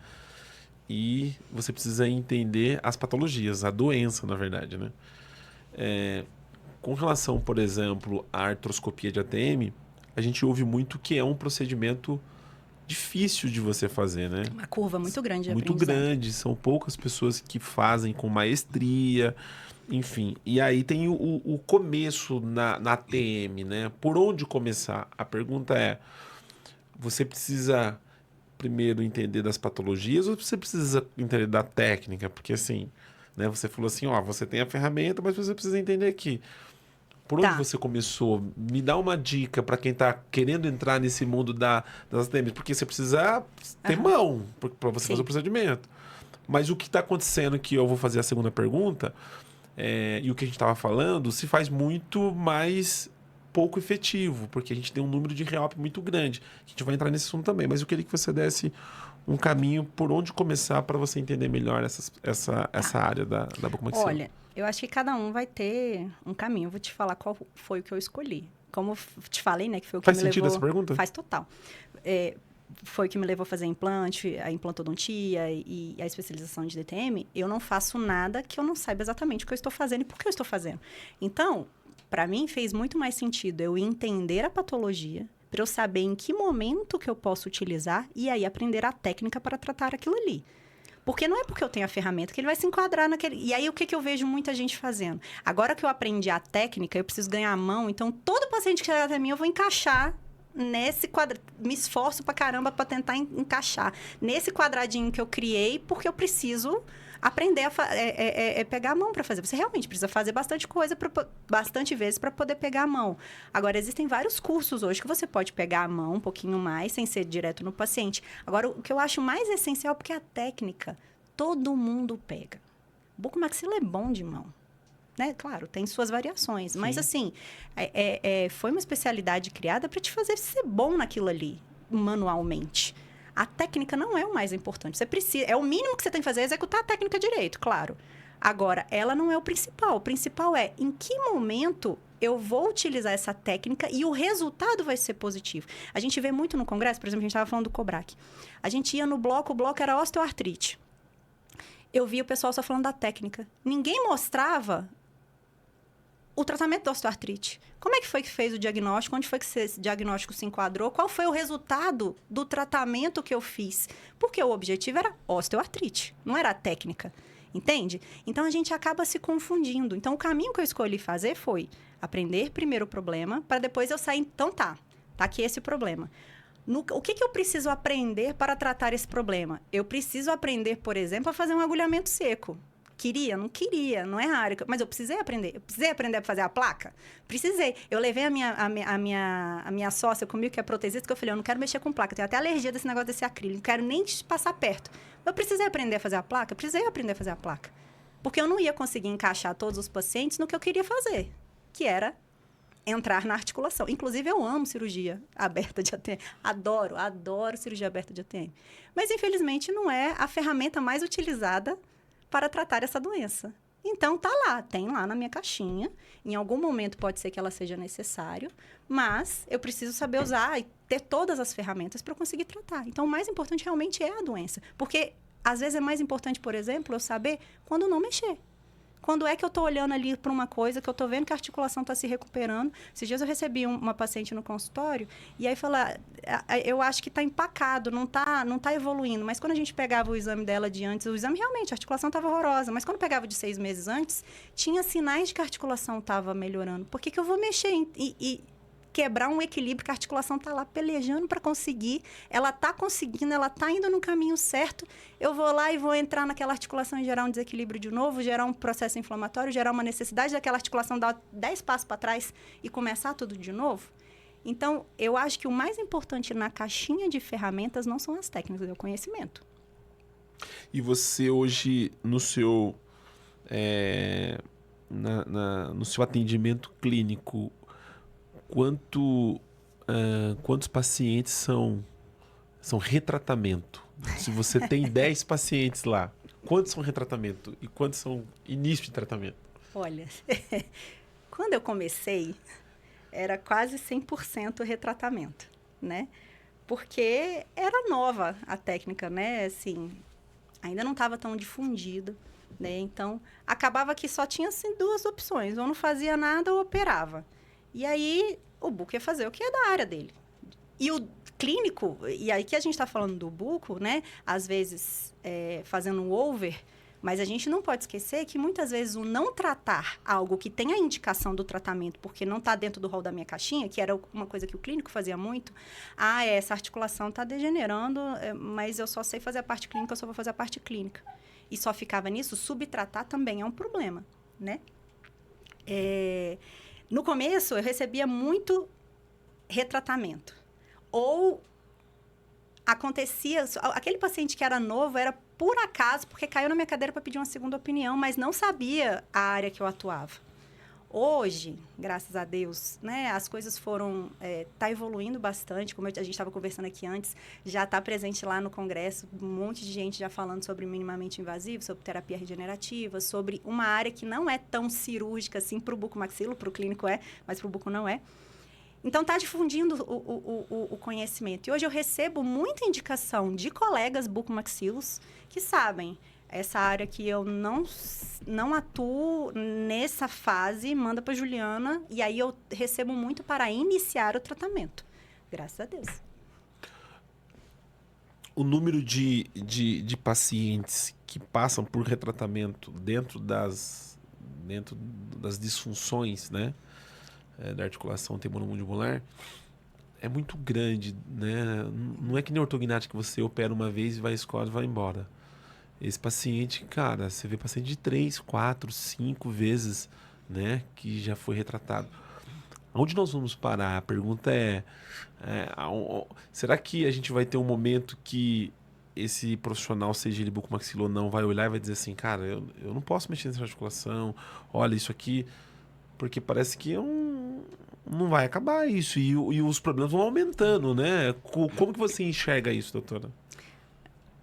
E você precisa entender as patologias, a doença, na verdade, né? Com relação, por exemplo, à artroscopia de ATM, a gente ouve muito que é um procedimento difícil de você fazer, né? Uma curva muito grande. Muito grande. São poucas pessoas que fazem com maestria, enfim. E aí tem o começo na ATM, né? Por onde começar? A pergunta é, você precisa primeiro entender das patologias ou você precisa entender da técnica? Porque assim, né? Você falou assim, você tem a ferramenta, mas você precisa entender que por onde você começou? Me dá uma dica para quem está querendo entrar nesse mundo das ATMs. Porque você precisa ter mão para você fazer o procedimento. Mas o que está acontecendo, que eu vou fazer a segunda pergunta, e o que a gente estava falando, se faz muito mais pouco efetivo, porque a gente tem um número de reop muito grande. A gente vai entrar nesse assunto também, mas eu queria que você desse um caminho por onde começar para você entender melhor essa área da bucomaxila. Olha, eu acho que cada um vai ter um caminho. Eu vou te falar qual foi o que eu escolhi. Como eu te falei, né, que foi o que me levou... Faz sentido essa pergunta? Faz total. Foi o que me levou a fazer implante, a implantodontia e a especialização de DTM. Eu não faço nada que eu não saiba exatamente o que eu estou fazendo e por que eu estou fazendo. Então, para mim, fez muito mais sentido eu entender a patologia, para eu saber em que momento que eu posso utilizar e aí aprender a técnica para tratar aquilo ali. Porque não é porque eu tenho a ferramenta que ele vai se enquadrar naquele... E aí, o que eu vejo muita gente fazendo? Agora que eu aprendi a técnica, eu preciso ganhar a mão. Então, todo paciente que chegar até mim, eu vou encaixar nesse quadradinho. Me esforço pra caramba pra tentar encaixar nesse quadradinho que eu criei, porque eu preciso aprender a pegar a mão para fazer. Você realmente precisa fazer bastante coisa, bastante vezes para poder pegar a mão. Agora, existem vários cursos hoje que você pode pegar a mão um pouquinho mais, sem ser direto no paciente. Agora, o que eu acho mais essencial, porque a técnica, todo mundo pega. Bucomaxila é bom de mão. Né? Claro, tem suas variações. Sim. Mas, assim, foi uma especialidade criada para te fazer ser bom naquilo ali, manualmente. A técnica não é o mais importante. Você precisa, é o mínimo que você tem que fazer, é executar a técnica direito, claro. Agora, ela não é o principal. O principal é em que momento eu vou utilizar essa técnica e o resultado vai ser positivo. A gente vê muito no congresso, por exemplo, a gente estava falando do Cobrac. A gente ia no bloco, o bloco era osteoartrite. Eu via o pessoal só falando da técnica. Ninguém mostrava o tratamento da osteoartrite. Como é que foi que fez o diagnóstico? Onde foi que esse diagnóstico se enquadrou? Qual foi o resultado do tratamento que eu fiz? Porque o objetivo era osteoartrite, não era a técnica. Entende? Então, a gente acaba se confundindo. Então, o caminho que eu escolhi fazer foi aprender primeiro o problema, para depois eu sair... Então, tá aqui esse problema. O que eu preciso aprender para tratar esse problema? Eu preciso aprender, por exemplo, a fazer um agulhamento seco. Queria? Não queria, não é a área. Mas eu precisei aprender. Eu precisei aprender a fazer a placa? Precisei. Eu levei a minha sócia comigo, que é protesista, que eu falei, eu não quero mexer com placa. Eu tenho até alergia desse negócio desse acrílico. Não quero nem te passar perto. Eu precisei aprender a fazer a placa? Eu precisei aprender a fazer a placa. Porque eu não ia conseguir encaixar todos os pacientes no que eu queria fazer, que era entrar na articulação. Inclusive, eu amo cirurgia aberta de ATM. Adoro cirurgia aberta de ATM. Mas, infelizmente, não é a ferramenta mais utilizada para tratar essa doença. Então, tem lá na minha caixinha. Em algum momento pode ser que ela seja necessário, mas eu preciso saber usar e ter todas as ferramentas para eu conseguir tratar. Então, o mais importante realmente é a doença. Porque, às vezes, é mais importante, por exemplo, eu saber quando não mexer. Quando é que eu estou olhando ali para uma coisa, que eu estou vendo que a articulação está se recuperando. Esses dias eu recebi uma paciente no consultório, e aí fala, eu acho que está empacado, não tá evoluindo. Mas quando a gente pegava o exame dela de antes, o exame realmente, a articulação estava horrorosa. Mas quando pegava de 6 meses antes, tinha sinais de que a articulação estava melhorando. Por que eu vou mexer e quebrar um equilíbrio que a articulação está lá pelejando para conseguir, ela está conseguindo, ela está indo no caminho certo, eu vou lá e vou entrar naquela articulação e gerar um desequilíbrio de novo, gerar um processo inflamatório, gerar uma necessidade daquela articulação dar 10 passos para trás e começar tudo de novo? Então, eu acho que o mais importante na caixinha de ferramentas não são as técnicas, é o conhecimento. E você hoje, no seu, no seu atendimento clínico, quantos pacientes são retratamento? Se você tem 10 pacientes lá, quantos são retratamento e quantos são início de tratamento? Olha, quando eu comecei, era quase 100% retratamento, né? Porque era nova a técnica, né? Assim, ainda não estava tão difundida, né? Então, acabava que só tinha assim, 2 opções. Ou não fazia nada ou operava. E aí, o buco ia fazer o que é da área dele. E o clínico, e aí que a gente está falando do buco, né? Às vezes, fazendo um over, mas a gente não pode esquecer que muitas vezes o não tratar algo que tem a indicação do tratamento, porque não está dentro do rol da minha caixinha, que era uma coisa que o clínico fazia muito, essa articulação está degenerando, mas eu só sei fazer a parte clínica, eu só vou fazer a parte clínica. E só ficava nisso, subtratar também é um problema, né? No começo, eu recebia muito retratamento. Ou acontecia... Aquele paciente que era novo era por acaso, porque caiu na minha cadeira para pedir uma segunda opinião, mas não sabia a área que eu atuava. Hoje, graças a Deus, né, as coisas foram... Tá evoluindo bastante, como a gente estava conversando aqui antes, já está presente lá no congresso, um monte de gente já falando sobre minimamente invasivo, sobre terapia regenerativa, sobre uma área que não é tão cirúrgica assim para o bucomaxilo, para o clínico mas para o buco não é. Então, está difundindo o conhecimento. E hoje eu recebo muita indicação de colegas bucomaxilos que sabem... Essa área que eu não atuo nessa fase, manda para Juliana, e aí eu recebo muito para iniciar o tratamento. Graças a Deus. O número de pacientes que passam por retratamento dentro das disfunções, né, da articulação temporomandibular é muito grande, né? Não é que nem ortognática que você opera uma vez e vai à escola e vai embora. Esse paciente, cara, você vê paciente de 3, 4, 5 vezes, né, que já foi retratado. Onde nós vamos parar? A pergunta será que a gente vai ter um momento que esse profissional, seja ele bucomaxilo ou não, vai olhar e vai dizer assim, cara, eu não posso mexer nessa articulação, olha isso aqui, porque parece que não vai acabar isso, e os problemas vão aumentando, né? Como que você enxerga isso, doutora?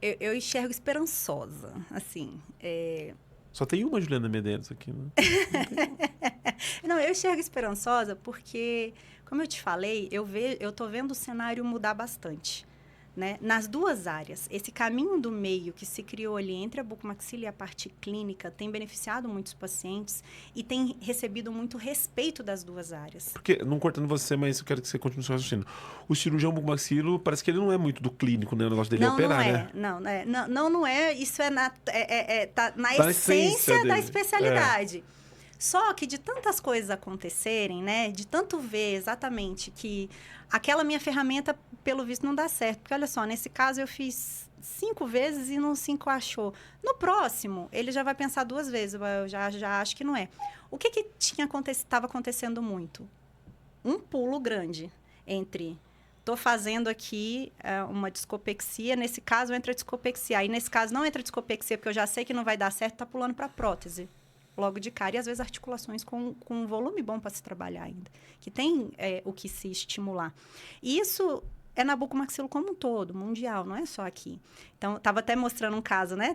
Eu enxergo esperançosa, assim. Só tem uma Juliana Medeiros aqui, né? Não, eu enxergo esperançosa porque, como eu te falei, eu tô vendo o cenário mudar bastante, né? Nas 2 áreas. Esse caminho do meio que se criou ali entre a bucomaxila e a parte clínica tem beneficiado muitos pacientes e tem recebido muito respeito das 2 áreas. Porque, não cortando você, mas eu quero que você continue seu raciocínio. O cirurgião bucomaxilo, parece que ele não é muito do clínico, né? O negócio dele é operar, né? Não é. Isso tá na essência da especialidade. Só que de tantas coisas acontecerem, né? De tanto ver exatamente que aquela minha ferramenta, pelo visto, não dá certo. Porque, olha só, nesse caso eu fiz 5 vezes e não se encaixou. No próximo, ele já vai pensar 2 vezes. Eu já acho que não é. O que estava acontecendo muito? Um pulo grande entre... Estou fazendo aqui uma discopexia. Nesse caso, entra a discopexia. Aí, nesse caso, não entra a discopexia, porque eu já sei que não vai dar certo, está pulando para a prótese. Logo de cara. E, às vezes, articulações com um volume bom para se trabalhar ainda. Que tem o que se estimular. E isso é na bucomaxilo como um todo, mundial, não é só aqui. Então, estava até mostrando um caso, né?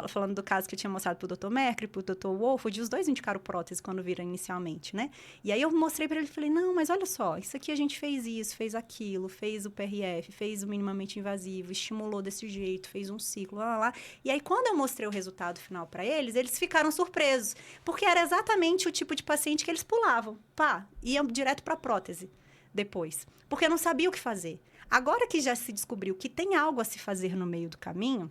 Falando do caso que eu tinha mostrado para o Dr. Mercury, para o Dr. Wolford, os dois indicaram prótese quando viram inicialmente, né? E aí eu mostrei para ele e falei, não, mas olha só, isso aqui a gente fez isso, fez aquilo, fez o PRF, fez o minimamente invasivo, estimulou desse jeito, fez um ciclo, lá. E aí, quando eu mostrei o resultado final para eles, eles ficaram surpresos, porque era exatamente o tipo de paciente que eles pulavam. Pá, iam direto para a prótese depois, porque não sabia o que fazer. Agora que já se descobriu que tem algo a se fazer no meio do caminho,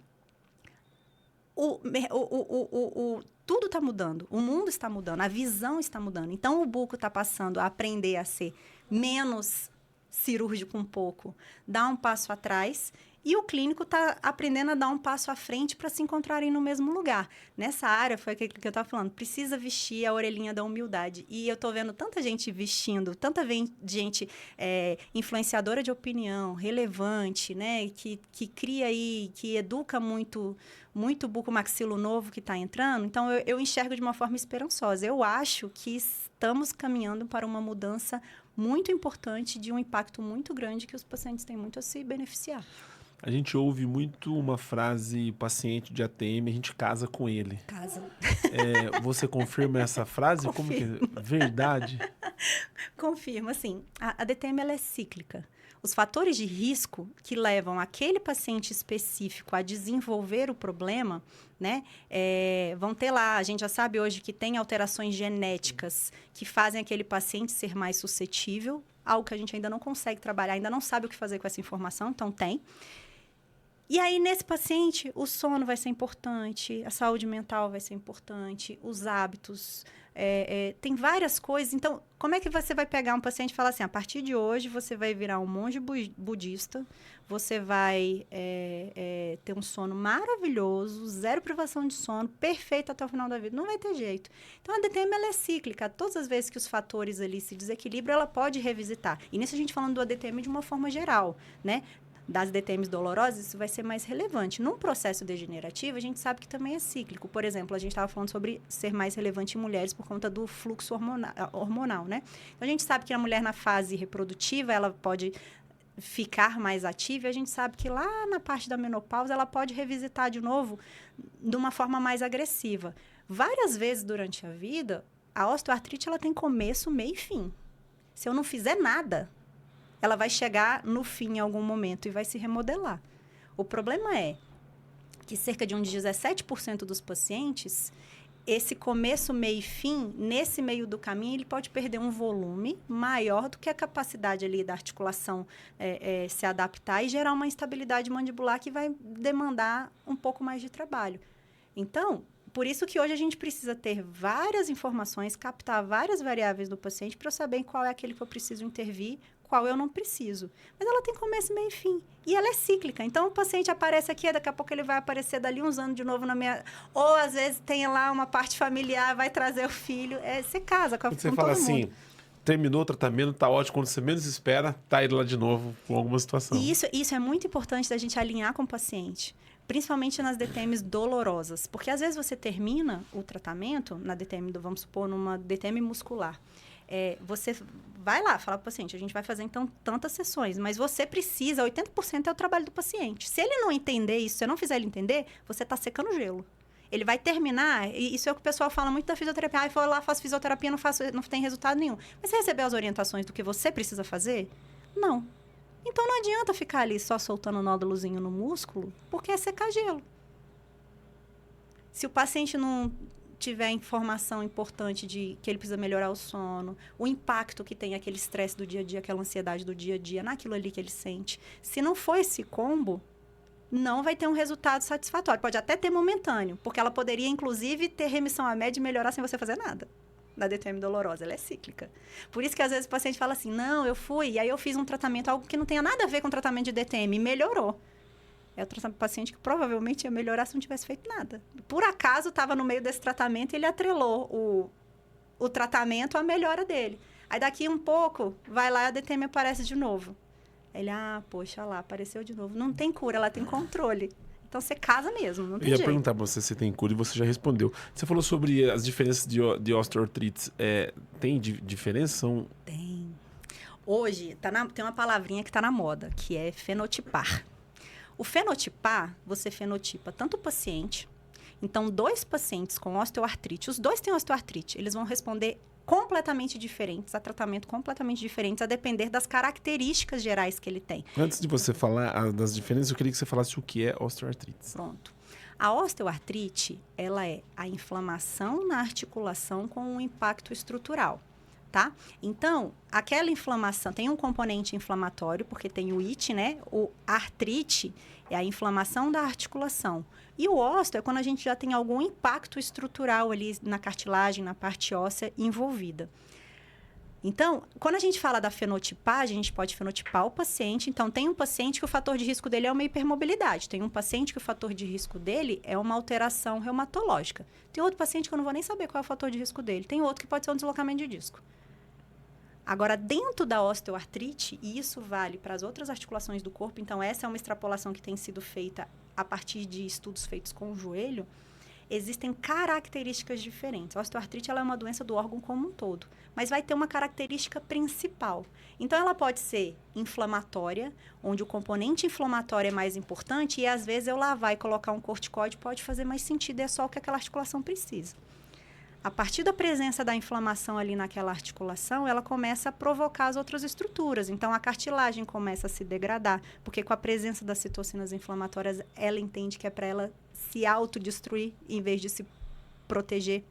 tudo está mudando, o mundo está mudando, a visão está mudando. Então, o buco está passando a aprender a ser menos cirúrgico um pouco, dar um passo atrás, e o clínico está aprendendo a dar um passo à frente para se encontrarem no mesmo lugar. Nessa área, foi aquilo que eu estava falando, precisa vestir a orelhinha da humildade. E eu estou vendo tanta gente vestindo, tanta gente influenciadora de opinião, relevante, né? Que cria aí, que educa muito bucomaxilo novo que está entrando. Então, eu enxergo de uma forma esperançosa. Eu acho que estamos caminhando para uma mudança muito importante, de um impacto muito grande que os pacientes têm muito a se beneficiar. A gente ouve muito uma frase, paciente de ATM, a gente casa com ele. Casa. Você confirma essa frase? Confirmo. Como que é? Verdade? Confirmo, assim, a DTM ela é cíclica. Os fatores de risco que levam aquele paciente específico a desenvolver o problema, né, vão ter lá. A gente já sabe hoje que tem alterações genéticas que fazem aquele paciente ser mais suscetível, algo que a gente ainda não consegue trabalhar, ainda não sabe o que fazer com essa informação, então tem. E aí, nesse paciente, o sono vai ser importante, a saúde mental vai ser importante, os hábitos, tem várias coisas. Então, como é que você vai pegar um paciente e falar assim, a partir de hoje, você vai virar um monge budista, você vai ter um sono maravilhoso, zero privação de sono, perfeito até o final da vida. Não vai ter jeito. Então, a DTM ela é cíclica. Todas as vezes que os fatores ali se desequilibram, ela pode revisitar. E nisso a gente falando do ADTM de uma forma geral, né? Das DTMs dolorosas, isso vai ser mais relevante. Num processo degenerativo, a gente sabe que também é cíclico. Por exemplo, a gente estava falando sobre ser mais relevante em mulheres por conta do fluxo hormonal, né? Então, a gente sabe que a mulher na fase reprodutiva, ela pode ficar mais ativa, e a gente sabe que lá na parte da menopausa, ela pode revisitar de novo de uma forma mais agressiva. Várias vezes durante a vida, a osteoartrite ela tem começo, meio e fim. Se eu não fizer nada, ela vai chegar no fim em algum momento e vai se remodelar. O problema é que cerca de uns 17% dos pacientes, esse começo, meio e fim, nesse meio do caminho, ele pode perder um volume maior do que a capacidade ali da articulação se adaptar e gerar uma instabilidade mandibular que vai demandar um pouco mais de trabalho. Então, por isso que hoje a gente precisa ter várias informações, captar várias variáveis do paciente para eu saber qual é aquele que eu preciso intervir, qual eu não preciso. Mas ela tem começo, meio e fim. E ela é cíclica. Então, o paciente aparece aqui, daqui a pouco ele vai aparecer dali uns anos de novo na minha... Ou, às vezes, tem lá uma parte familiar, vai trazer o filho. Você casa com você fala assim, terminou o tratamento, tá ótimo. Quando você menos espera, tá ele lá de novo com alguma situação. E isso é muito importante da gente alinhar com o paciente. Principalmente nas DTMs dolorosas. Porque, às vezes, você termina o tratamento, na DTM, vamos supor, numa DTM muscular. Você vai lá, fala para o paciente, a gente vai fazer, então, tantas sessões, mas você precisa, 80% é o trabalho do paciente. Se ele não entender isso, se você não fizer ele entender, você está secando gelo. Ele vai terminar, e isso é o que o pessoal fala muito da fisioterapia. Eu vou lá, faço fisioterapia, não tem resultado nenhum. Mas você recebeu as orientações do que você precisa fazer? Não. Então, não adianta ficar ali só soltando nódulozinho no músculo, porque é secar gelo. Se o paciente não tiver informação importante de que ele precisa melhorar o sono, o impacto que tem aquele estresse do dia a dia, aquela ansiedade do dia a dia, naquilo ali que ele sente. Se não for esse combo, não vai ter um resultado satisfatório. Pode até ter momentâneo, porque ela poderia, inclusive, ter remissão à média e melhorar sem você fazer nada. da DTM dolorosa, ela é cíclica. Por isso que às vezes o paciente fala assim, não, eu fui, e aí eu fiz um tratamento, algo que não tenha nada a ver com o tratamento de DTM, e melhorou. É o paciente que provavelmente ia melhorar se não tivesse feito nada. Por acaso, estava no meio desse tratamento e ele atrelou o tratamento à melhora dele. Aí daqui um pouco, vai lá e a DTM aparece de novo. Ele, poxa lá, apareceu de novo. Não tem cura, ela tem controle. Então, você casa mesmo, não tem jeito. Eu ia perguntar pra você se tem cura e você já respondeu. Você falou sobre as diferenças de osteoartrite. Tem diferença? Tem. Hoje, tem uma palavrinha que está na moda, que é fenotipar. O fenotipar, você fenotipa tanto o paciente. Então, 2 pacientes com osteoartrite, os 2 têm osteoartrite, eles vão responder completamente diferentes, a tratamento completamente diferentes, a depender das características gerais que ele tem. Antes de você falar das diferenças, eu queria que você falasse o que é osteoartrite. Pronto. A osteoartrite, ela é a inflamação na articulação com um impacto estrutural, tá? Então, aquela inflamação, tem um componente inflamatório, porque tem o it, né? O artrite é a inflamação da articulação. E o ósteo é quando a gente já tem algum impacto estrutural ali na cartilagem, na parte óssea envolvida. Então, quando a gente fala da fenotipagem, a gente pode fenotipar o paciente. Então, tem um paciente que o fator de risco dele é uma hipermobilidade. Tem um paciente que o fator de risco dele é uma alteração reumatológica. Tem outro paciente que eu não vou nem saber qual é o fator de risco dele. Tem outro que pode ser um deslocamento de disco. Agora, dentro da osteoartrite, e isso vale para as outras articulações do corpo, então essa é uma extrapolação que tem sido feita a partir de estudos feitos com o joelho, existem características diferentes. A osteoartrite ela é uma doença do órgão como um todo, mas vai ter uma característica principal. Então, ela pode ser inflamatória, onde o componente inflamatório é mais importante, e às vezes eu lavar e colocar um corticoide pode fazer mais sentido, é só o que aquela articulação precisa. A partir da presença da inflamação ali naquela articulação, ela começa a provocar as outras estruturas. Então, a cartilagem começa a se degradar, porque com a presença das citocinas inflamatórias, ela entende que é para ela se autodestruir em vez de se proteger,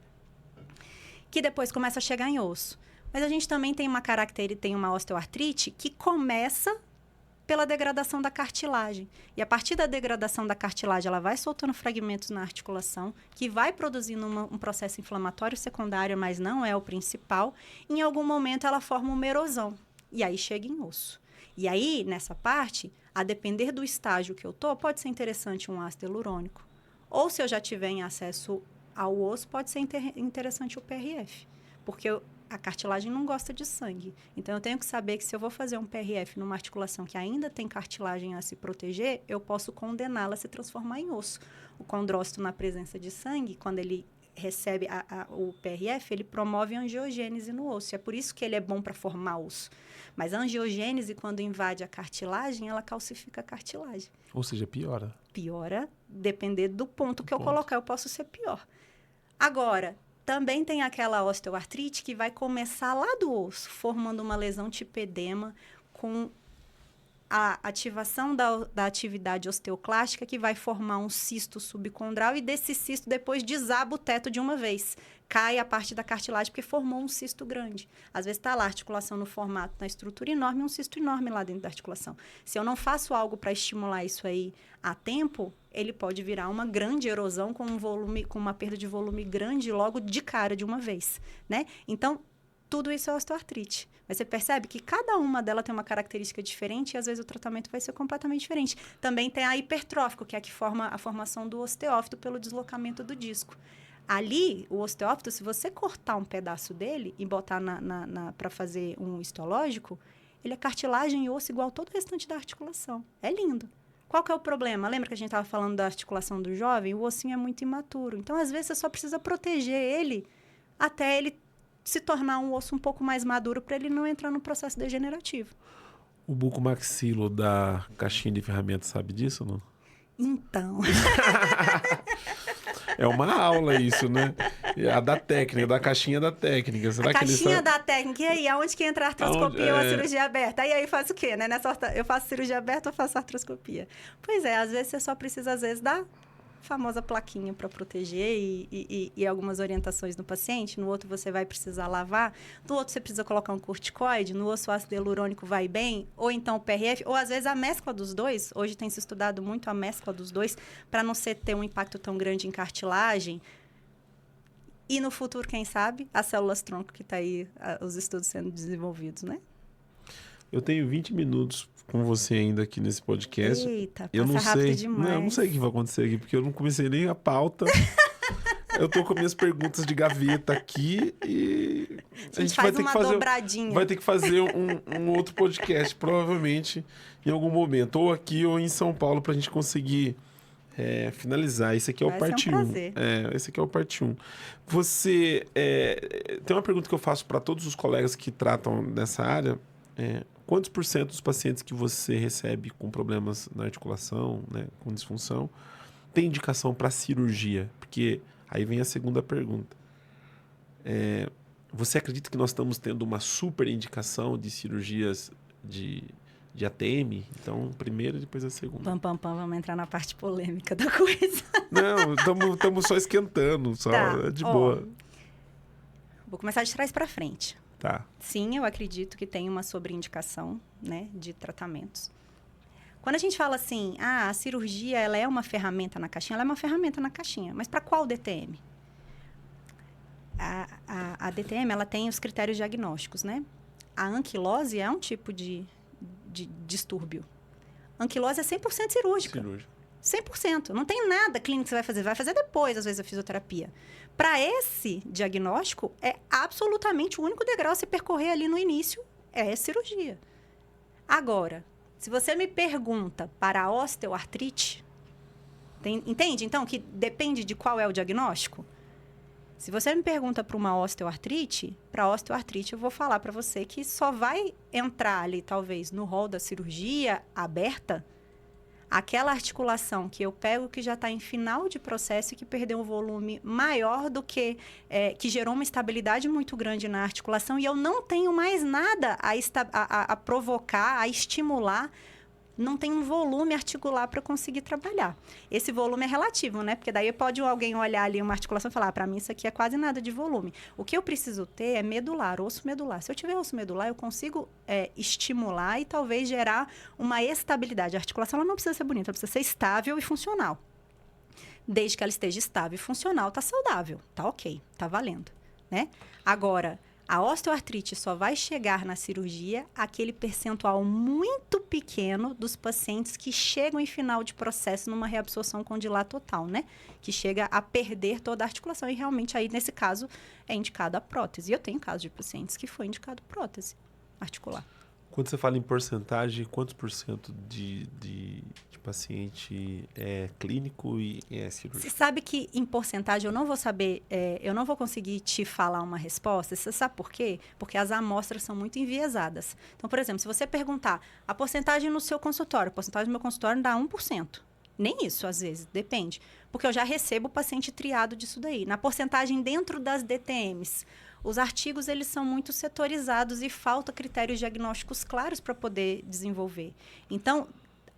que depois começa a chegar em osso. Mas a gente também tem uma osteoartrite que começa pela degradação da cartilagem. E a partir da degradação da cartilagem, ela vai soltando fragmentos na articulação, que vai produzindo um processo inflamatório secundário, mas não é o principal. Em algum momento, ela forma uma erosão. E aí chega em osso. E aí, nessa parte, a depender do estágio que eu tô, pode ser interessante um ácido hialurônico. Ou se eu já tiver em acesso ao osso, pode ser interessante o PRF. Porque a cartilagem não gosta de sangue. Então, eu tenho que saber que se eu vou fazer um PRF numa articulação que ainda tem cartilagem a se proteger, eu posso condená-la a se transformar em osso. O condrócito, na presença de sangue, quando ele recebe o PRF, ele promove a angiogênese no osso. É por isso que ele é bom para formar osso. Mas a angiogênese, quando invade a cartilagem, ela calcifica a cartilagem. Ou seja, piora. Piora, depender do ponto que eu colocar, eu posso ser pior. Agora, também tem aquela osteoartrite que vai começar lá do osso, formando uma lesão tipo edema, com a ativação da atividade osteoclástica, que vai formar um cisto subcondral, e desse cisto depois desaba o teto de uma vez. Cai a parte da cartilagem, porque formou um cisto grande. Às vezes está lá a articulação no formato, na estrutura enorme, um cisto enorme lá dentro da articulação. Se eu não faço algo para estimular isso aí a tempo, ele pode virar uma grande erosão com uma perda de volume grande logo de cara de uma vez, né? Então, tudo isso é osteoartrite. Mas você percebe que cada uma delas tem uma característica diferente e, às vezes, o tratamento vai ser completamente diferente. Também tem a hipertrófico, que é a que forma a formação do osteófito pelo deslocamento do disco. Ali, o osteófito, se você cortar um pedaço dele e botar para fazer um histológico, ele é cartilagem e osso igual todo o restante da articulação. É lindo. Qual que é o problema? Lembra que a gente estava falando da articulação do jovem? O ossinho é muito imaturo. Então, às vezes, você só precisa proteger ele até ele se tornar um osso um pouco mais maduro para ele não entrar no processo degenerativo. O bucomaxilo da caixinha de ferramentas sabe disso ou não? Então... É uma aula isso, né? A da técnica, da caixinha da técnica. Será a que caixinha da técnica. E aí, aonde que entra a artroscopia ou a cirurgia aberta? Aí faz o quê, né? Eu faço cirurgia aberta ou faço artroscopia? Pois é, às vezes você só precisa, da famosa plaquinha para proteger e algumas orientações no paciente. No outro você vai precisar lavar. No outro você precisa colocar um corticoide. No outro o ácido hialurônico vai bem. Ou então o PRF. Ou às vezes a mescla dos dois. Hoje tem se estudado muito a mescla dos dois para não ter um impacto tão grande em cartilagem. E no futuro, quem sabe, as células-tronco que está aí, os estudos sendo desenvolvidos, né? Eu tenho 20 minutos com você ainda aqui nesse podcast. Eita, eu não passa rápido sei, demais. eu não sei o que vai acontecer aqui, porque eu não comecei nem a pauta. Eu tô com minhas perguntas de gaveta aqui e a gente vai ter que fazer dobradinha. Vai ter que fazer um outro podcast, provavelmente, em algum momento, ou aqui ou em São Paulo, pra gente conseguir finalizar. Esse aqui é o parte 1. Esse aqui é o parte 1. Você tem uma pergunta que eu faço para todos os colegas que tratam dessa área. Quantos por cento dos pacientes que você recebe com problemas na articulação, né, com disfunção, tem indicação para cirurgia? Porque aí vem a segunda pergunta. Você acredita que nós estamos tendo uma super indicação de cirurgias de ATM? Então, primeiro e depois a segunda. Vamos entrar na parte polêmica da coisa. Não, estamos só esquentando, só de boa. Vou começar de trás para frente. Tá. Sim, eu acredito que tem uma sobreindicação, né, de tratamentos. Quando a gente fala assim, a cirurgia ela é uma ferramenta na caixinha, ela é uma ferramenta na caixinha. Mas para qual DTM? A DTM ela tem os critérios diagnósticos, né? A anquilose é um tipo de distúrbio. Anquilose é 100% cirúrgica. 100%. Não tem nada clínico que você vai fazer. Vai fazer depois, às vezes, a fisioterapia. Para esse diagnóstico, é absolutamente o único degrau a se percorrer ali no início é a cirurgia. Agora, se você me pergunta para a osteoartrite, entende, então, que depende de qual é o diagnóstico? Se você me pergunta para uma osteoartrite, eu vou falar para você que só vai entrar ali, talvez, no rol da cirurgia aberta, aquela articulação que eu pego que já está em final de processo e que perdeu um volume maior do que gerou uma estabilidade muito grande na articulação e eu não tenho mais nada a provocar, a estimular, não tem um volume articular para conseguir trabalhar. Esse volume é relativo, né? Porque daí pode alguém olhar ali uma articulação e falar, para mim isso aqui é quase nada de volume. O que eu preciso ter é medular, osso medular. Se eu tiver osso medular, eu consigo estimular e talvez gerar uma estabilidade. A articulação ela não precisa ser bonita, ela precisa ser estável e funcional. Desde que ela esteja estável e funcional, tá saudável, tá ok, tá valendo, né? Agora, a osteoartrite só vai chegar na cirurgia aquele percentual muito pequeno dos pacientes que chegam em final de processo numa reabsorção condilar total, né? Que chega a perder toda a articulação e realmente aí, nesse caso, é indicada a prótese. E eu tenho casos de pacientes que foi indicado prótese articular. Quando você fala em porcentagem, quantos por cento de paciente é clínico e é cirúrgico? Você sabe que em porcentagem eu não vou saber, eu não vou conseguir te falar uma resposta. Você sabe por quê? Porque as amostras são muito enviesadas. Então, por exemplo, se você perguntar a porcentagem no seu consultório, a porcentagem no meu consultório dá 1%. Nem isso, às vezes, depende. Porque eu já recebo o paciente triado disso daí. Na porcentagem dentro das DTMs, os artigos eles são muito setorizados e falta critérios diagnósticos claros para poder desenvolver. Então,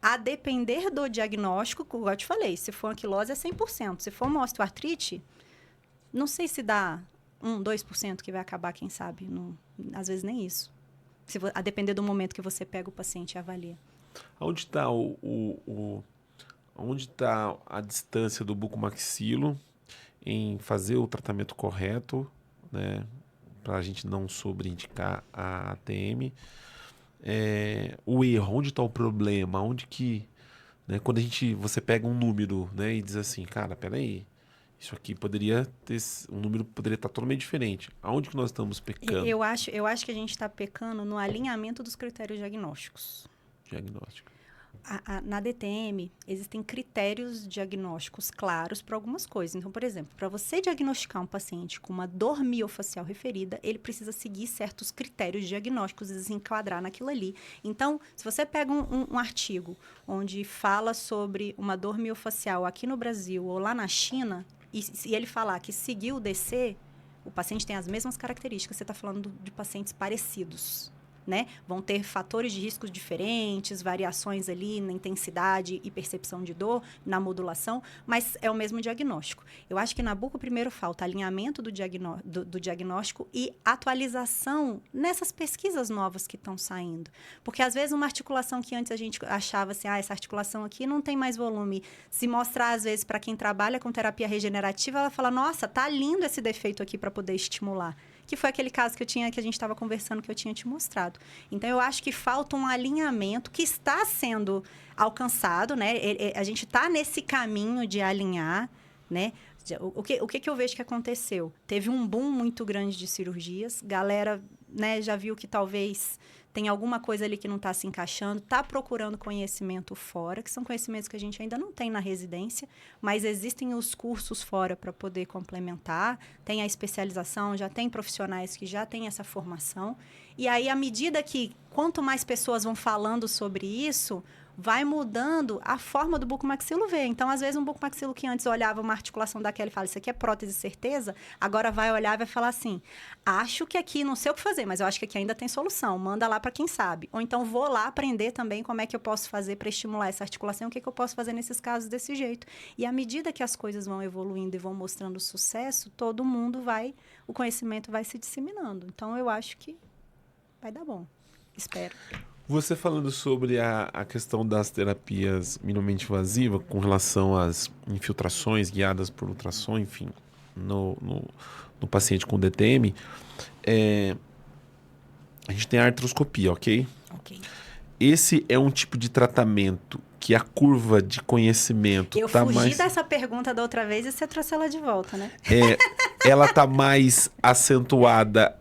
a depender do diagnóstico, como eu te falei, se for anquilose é 100%. Se for uma osteoartrite, não sei se dá 2% que vai acabar, quem sabe. Não, às vezes nem isso. A depender do momento que você pega o paciente e avalia. Onde está onde está a distância do bucomaxilo em fazer o tratamento correto, né, para a gente não sobreindicar a ATM? O erro, onde está o problema? Onde que, né, quando você pega um número, né, e diz assim, cara, peraí, isso aqui um número poderia estar totalmente diferente. Aonde que nós estamos pecando? Eu acho que a gente está pecando no alinhamento dos critérios diagnósticos. Na DTM, existem critérios diagnósticos claros para algumas coisas. Então, por exemplo, para você diagnosticar um paciente com uma dor miofacial referida, ele precisa seguir certos critérios diagnósticos e se enquadrar naquilo ali. Então, se você pega um artigo onde fala sobre uma dor miofacial aqui no Brasil ou lá na China, e ele falar que seguiu o DC, o paciente tem as mesmas características, você está falando de pacientes parecidos. né? Vão ter fatores de riscos diferentes, variações ali na intensidade e percepção de dor, na modulação, mas é o mesmo diagnóstico. Eu acho que na buco primeiro falta alinhamento do diagnóstico e atualização nessas pesquisas novas que estão saindo. Porque às vezes uma articulação que antes a gente achava assim, essa articulação aqui não tem mais volume. Se mostrar às vezes para quem trabalha com terapia regenerativa, ela fala, nossa, tá lindo esse defeito aqui para poder estimular. Que foi aquele caso que a gente estava conversando, que eu tinha te mostrado. Então, eu acho que falta um alinhamento que está sendo alcançado, né? A gente está nesse caminho de alinhar, né? O que eu vejo que aconteceu? Teve um boom muito grande de cirurgias, galera, né, já viu que talvez tem alguma coisa ali que não está se encaixando, está procurando conhecimento fora, que são conhecimentos que a gente ainda não tem na residência, mas existem os cursos fora para poder complementar, tem a especialização, já tem profissionais que já têm essa formação. E aí, à medida que quanto mais pessoas vão falando sobre isso, vai mudando a forma do bucomaxilo ver. Então, às vezes, um bucomaxilo que antes olhava uma articulação daquela e fala, isso aqui é prótese certeza, agora vai olhar e vai falar assim, acho que aqui não sei o que fazer, mas eu acho que aqui ainda tem solução, manda lá para quem sabe. Ou então, vou lá aprender também como é que eu posso fazer para estimular essa articulação, o que eu posso fazer nesses casos desse jeito. E à medida que as coisas vão evoluindo e vão mostrando sucesso, todo mundo o conhecimento vai se disseminando. Então, eu acho que vai dar bom. Espero. Você falando sobre a questão das terapias minimamente invasivas com relação às infiltrações guiadas por ultrassom, enfim, no paciente com DTM, a gente tem a artroscopia, ok? Ok. Esse é um tipo de tratamento que a curva de conhecimento eu fugi dessa pergunta da outra vez e você trouxe ela de volta, né? Ela está mais acentuada.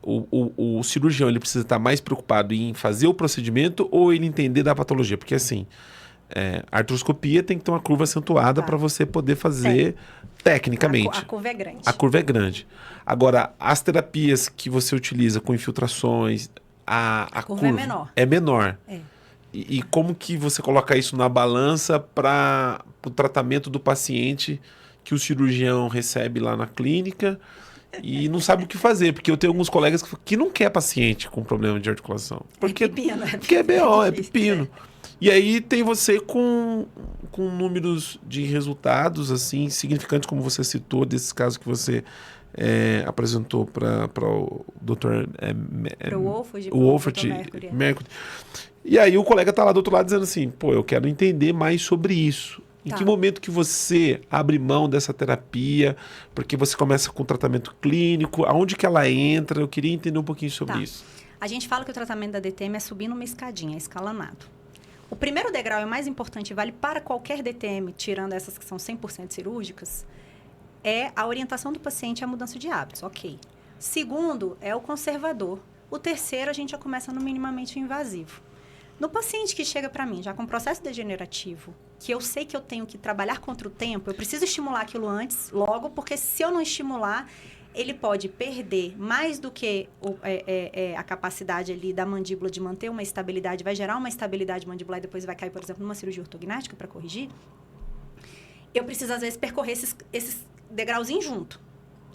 O cirurgião ele precisa estar mais preocupado em fazer o procedimento ou ele entender da patologia? Porque assim, a artroscopia tem que ter uma curva acentuada para você poder fazer tecnicamente. A curva é grande. A curva é grande. Agora, as terapias que você utiliza com infiltrações, a curva é menor. É menor. E como que você coloca isso na balança para o tratamento do paciente que o cirurgião recebe lá na clínica e não sabe o que fazer? Porque eu tenho alguns colegas que não quer paciente com problema de articulação. Porque, porque é BO, é pepino. E aí tem você com números de resultados assim significantes, como você citou, desses casos que você apresentou para o Dr. Wolfert Mercury. E aí o colega está lá do outro lado dizendo assim, pô, eu quero entender mais sobre isso. Em que momento que você abre mão dessa terapia? Porque você começa com tratamento clínico, aonde que ela entra? Eu queria entender um pouquinho sobre isso. A gente fala que o tratamento da DTM é subir numa escadinha, é escalonado. O primeiro degrau é o mais importante e vale para qualquer DTM, tirando essas que são 100% cirúrgicas, é a orientação do paciente à mudança de hábitos, ok. Segundo, é o conservador. O terceiro, a gente já começa no minimamente invasivo. No paciente que chega para mim já com processo degenerativo, que eu sei que eu tenho que trabalhar contra o tempo, eu preciso estimular aquilo antes, logo, porque se eu não estimular, ele pode perder mais do que a capacidade ali da mandíbula de manter uma estabilidade, vai gerar uma estabilidade mandibular e depois vai cair, por exemplo, numa cirurgia ortognática para corrigir. Eu preciso, às vezes, percorrer esses degrauzinhos junto.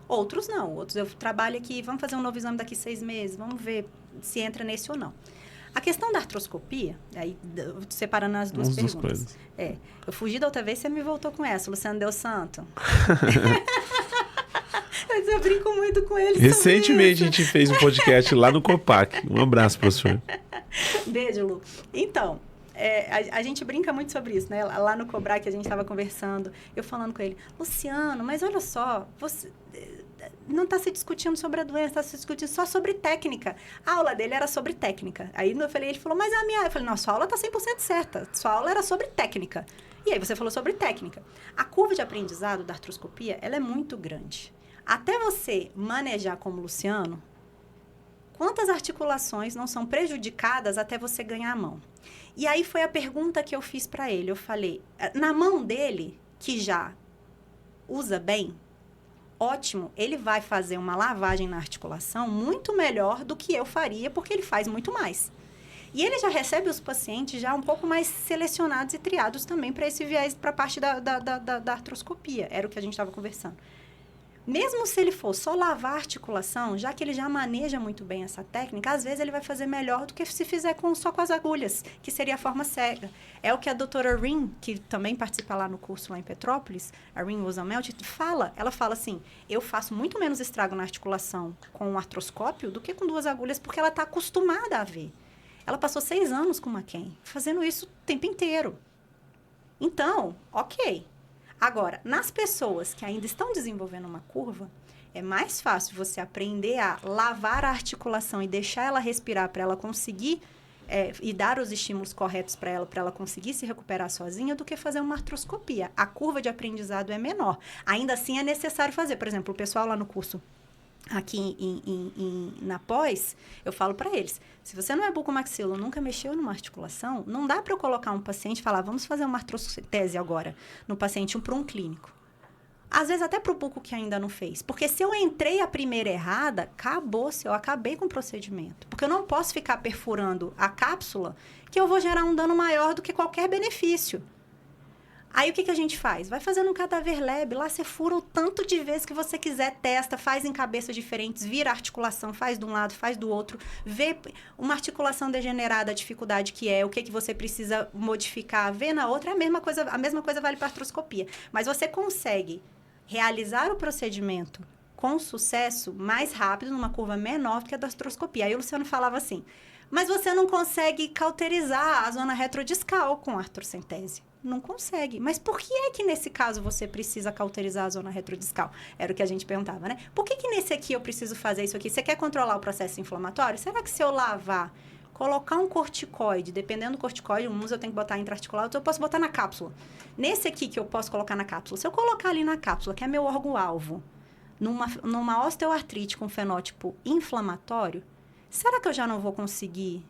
Outros não. Outros eu trabalho aqui, vamos fazer um novo exame daqui 6 meses, vamos ver se entra nesse ou não. A questão da artroscopia, aí separando as duas perguntas. Eu fugi da outra vez, você me voltou com essa, Luciano Del Santo. Eu brinco muito com ele. Recentemente a gente fez um podcast lá no Copac. Um abraço, professor. Beijo, Lu. Então, a gente brinca muito sobre isso, né? Lá no Cobrar que a gente estava conversando, eu falando com ele, Luciano, mas olha só, você não está se discutindo sobre a doença, está se discutindo só sobre técnica. A aula dele era sobre técnica. Aí ele falou, mas a minha... Eu falei, não, sua aula está 100% certa. Sua aula era sobre técnica. E aí você falou sobre técnica. A curva de aprendizado da artroscopia, ela é muito grande. Até você manejar como Luciano, quantas articulações não são prejudicadas até você ganhar a mão? E aí foi a pergunta que eu fiz para ele. Eu falei, na mão dele, que já usa bem, ótimo, ele vai fazer uma lavagem na articulação muito melhor do que eu faria, porque ele faz muito mais. E ele já recebe os pacientes já um pouco mais selecionados e triados também para esse viés, para a parte da artroscopia. Era o que a gente estava conversando. Mesmo se ele for só lavar a articulação, já que ele já maneja muito bem essa técnica, às vezes ele vai fazer melhor do que se fizer só com as agulhas, que seria a forma cega. É o que a doutora Rin, que também participa lá no curso lá em Petrópolis, a Rin Rosamelt, fala. Ela fala assim, eu faço muito menos estrago na articulação com um artroscópio do que com 2 agulhas, porque ela está acostumada a ver. Ela passou 6 anos com uma Ken, fazendo isso o tempo inteiro. Então, ok. Agora, nas pessoas que ainda estão desenvolvendo uma curva, é mais fácil você aprender a lavar a articulação e deixar ela respirar para ela conseguir e dar os estímulos corretos para ela conseguir se recuperar sozinha, do que fazer uma artroscopia. A curva de aprendizado é menor. Ainda assim, é necessário fazer. Por exemplo, o pessoal lá no curso aqui na pós, eu falo para eles, se você não é bucomaxilo, nunca mexeu numa articulação, não dá para eu colocar um paciente e falar, vamos fazer uma artrocentese agora, no paciente para um clínico. Às vezes até para o buco que ainda não fez. Porque se eu entrei a primeira errada, acabou-se, eu acabei com o procedimento. Porque eu não posso ficar perfurando a cápsula, que eu vou gerar um dano maior do que qualquer benefício. Aí, o que a gente faz? Vai fazendo um cadáver lab. Lá você fura o tanto de vezes que você quiser, testa, faz em cabeças diferentes, vira a articulação, faz de um lado, faz do outro, vê uma articulação degenerada, a dificuldade que é, o que você precisa modificar, vê na outra, a mesma coisa vale para a artroscopia. Mas você consegue realizar o procedimento com sucesso mais rápido, numa curva menor do que a da artroscopia. Aí o Luciano falava assim, mas você não consegue cauterizar a zona retrodiscal com a artrocentese. Não consegue. Mas por que é que nesse caso você precisa cauterizar a zona retrodiscal? Era o que a gente perguntava, né? Por que nesse aqui eu preciso fazer isso aqui? Você quer controlar o processo inflamatório? Será que se eu lavar, colocar um corticoide, dependendo do corticoide, uns eu tenho que botar intraarticular, outros eu posso botar na cápsula. Nesse aqui que eu posso colocar na cápsula, se eu colocar ali na cápsula, que é meu órgão-alvo, numa osteoartrite com fenótipo inflamatório, será que eu já não vou conseguir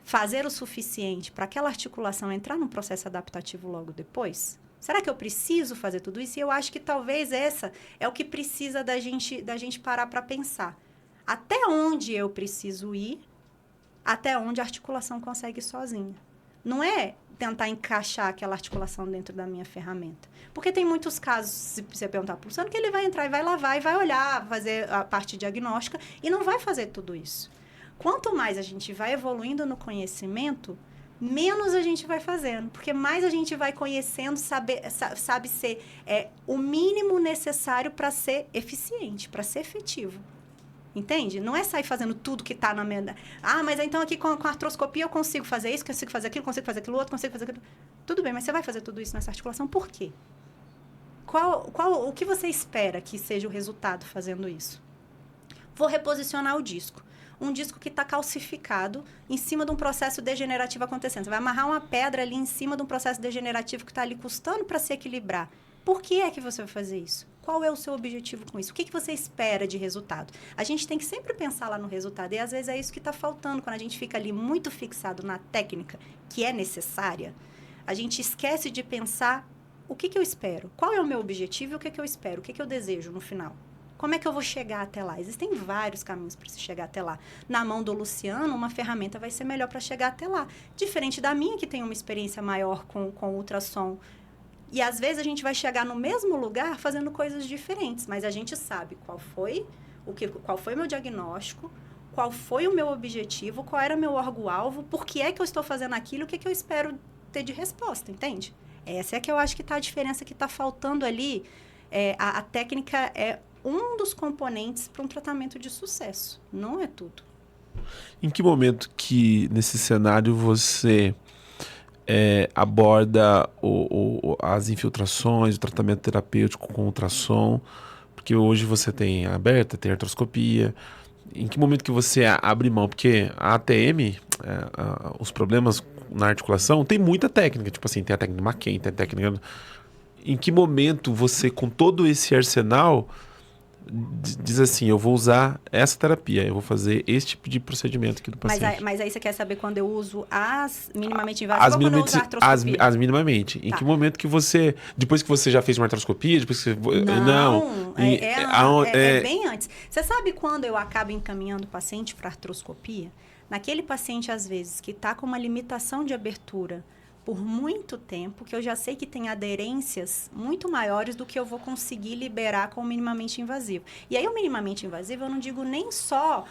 fazer o suficiente para aquela articulação entrar num processo adaptativo logo depois? Será que eu preciso fazer tudo isso? E eu acho que talvez essa é o que precisa da gente parar para pensar. Até onde eu preciso ir, até onde a articulação consegue ir sozinha. Não é tentar encaixar aquela articulação dentro da minha ferramenta. Porque tem muitos casos, se você perguntar para o Luciano, que ele vai entrar e vai lavar, e vai olhar, fazer a parte diagnóstica, e não vai fazer tudo isso. Quanto mais a gente vai evoluindo no conhecimento, menos a gente vai fazendo. Porque mais a gente vai conhecendo, sabe ser o mínimo necessário para ser eficiente, para ser efetivo. Entende? Não é sair fazendo tudo que está na minha... Ah, mas então aqui com a artroscopia eu consigo fazer isso, consigo fazer aquilo, consigo fazer aquilo outro, consigo fazer aquilo... Tudo bem, mas você vai fazer tudo isso nessa articulação por quê? O que você espera que seja o resultado fazendo isso? Vou reposicionar o disco. Um disco que está calcificado em cima de um processo degenerativo acontecendo. Você vai amarrar uma pedra ali em cima de um processo degenerativo que está ali custando para se equilibrar. Por que é que você vai fazer isso? Qual é o seu objetivo com isso? O que você espera de resultado? A gente tem que sempre pensar lá no resultado. E, às vezes, é isso que está faltando. Quando a gente fica ali muito fixado na técnica, que é necessária, a gente esquece de pensar o que eu espero. Qual é o meu objetivo e o que eu espero? O que eu desejo no final? Como é que eu vou chegar até lá? Existem vários caminhos para se chegar até lá. Na mão do Luciano, uma ferramenta vai ser melhor para chegar até lá. Diferente da minha, que tem uma experiência maior com ultrassom. E, às vezes, a gente vai chegar no mesmo lugar fazendo coisas diferentes. Mas a gente sabe qual foi o meu diagnóstico, qual foi o meu objetivo, qual era o meu órgão-alvo, por que é que eu estou fazendo aquilo, o que eu espero ter de resposta, entende? Essa é que eu acho que está a diferença que está faltando ali. A técnica é um dos componentes para um tratamento de sucesso. Não é tudo. Em que momento que, nesse cenário, você aborda as infiltrações, o tratamento terapêutico com ultrassom? Porque hoje você tem a aberta, tem a artroscopia. Em que momento que você abre mão? Porque a ATM, os problemas na articulação, tem muita técnica. Tipo assim, tem a técnica McKen, tem a técnica... Em que momento você, com todo esse arsenal, diz assim, eu vou usar essa terapia, eu vou fazer esse tipo de procedimento aqui do paciente? Mas aí você quer saber quando eu uso as minimamente invasivas ou quando eu uso a artroscopia? As minimamente. Em que momento que você... Depois que você já fez uma artroscopia, depois que você... Não. É bem antes. Você sabe quando eu acabo encaminhando o paciente para artroscopia? Naquele paciente, às vezes, que está com uma limitação de abertura por muito tempo, que eu já sei que tem aderências muito maiores do que eu vou conseguir liberar com o minimamente invasivo. E aí, o minimamente invasivo, eu não digo nem só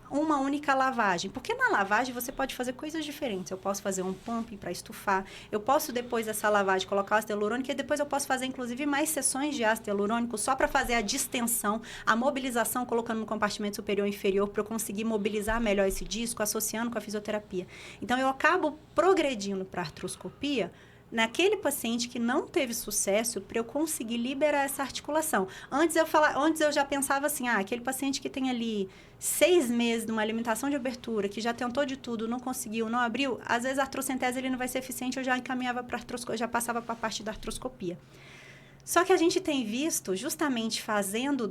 uma única lavagem, porque na lavagem você pode fazer coisas diferentes. Eu posso fazer um pumping para estufar, eu posso depois dessa lavagem colocar ácido hialurônico, e depois eu posso fazer inclusive mais sessões de ácido hialurônico só para fazer a distensão, a mobilização, colocando no compartimento superior e inferior para eu conseguir mobilizar melhor esse disco, associando com a fisioterapia. Então eu acabo progredindo para artroscopia naquele paciente que não teve sucesso, para eu conseguir liberar essa articulação. Antes eu já pensava assim, aquele paciente que tem ali 6 meses de uma alimentação de abertura, que já tentou de tudo, não conseguiu, não abriu, às vezes a artrocentese ele não vai ser eficiente, eu já encaminhava para artroscopia, já passava para a parte da artroscopia. Só que a gente tem visto, justamente fazendo,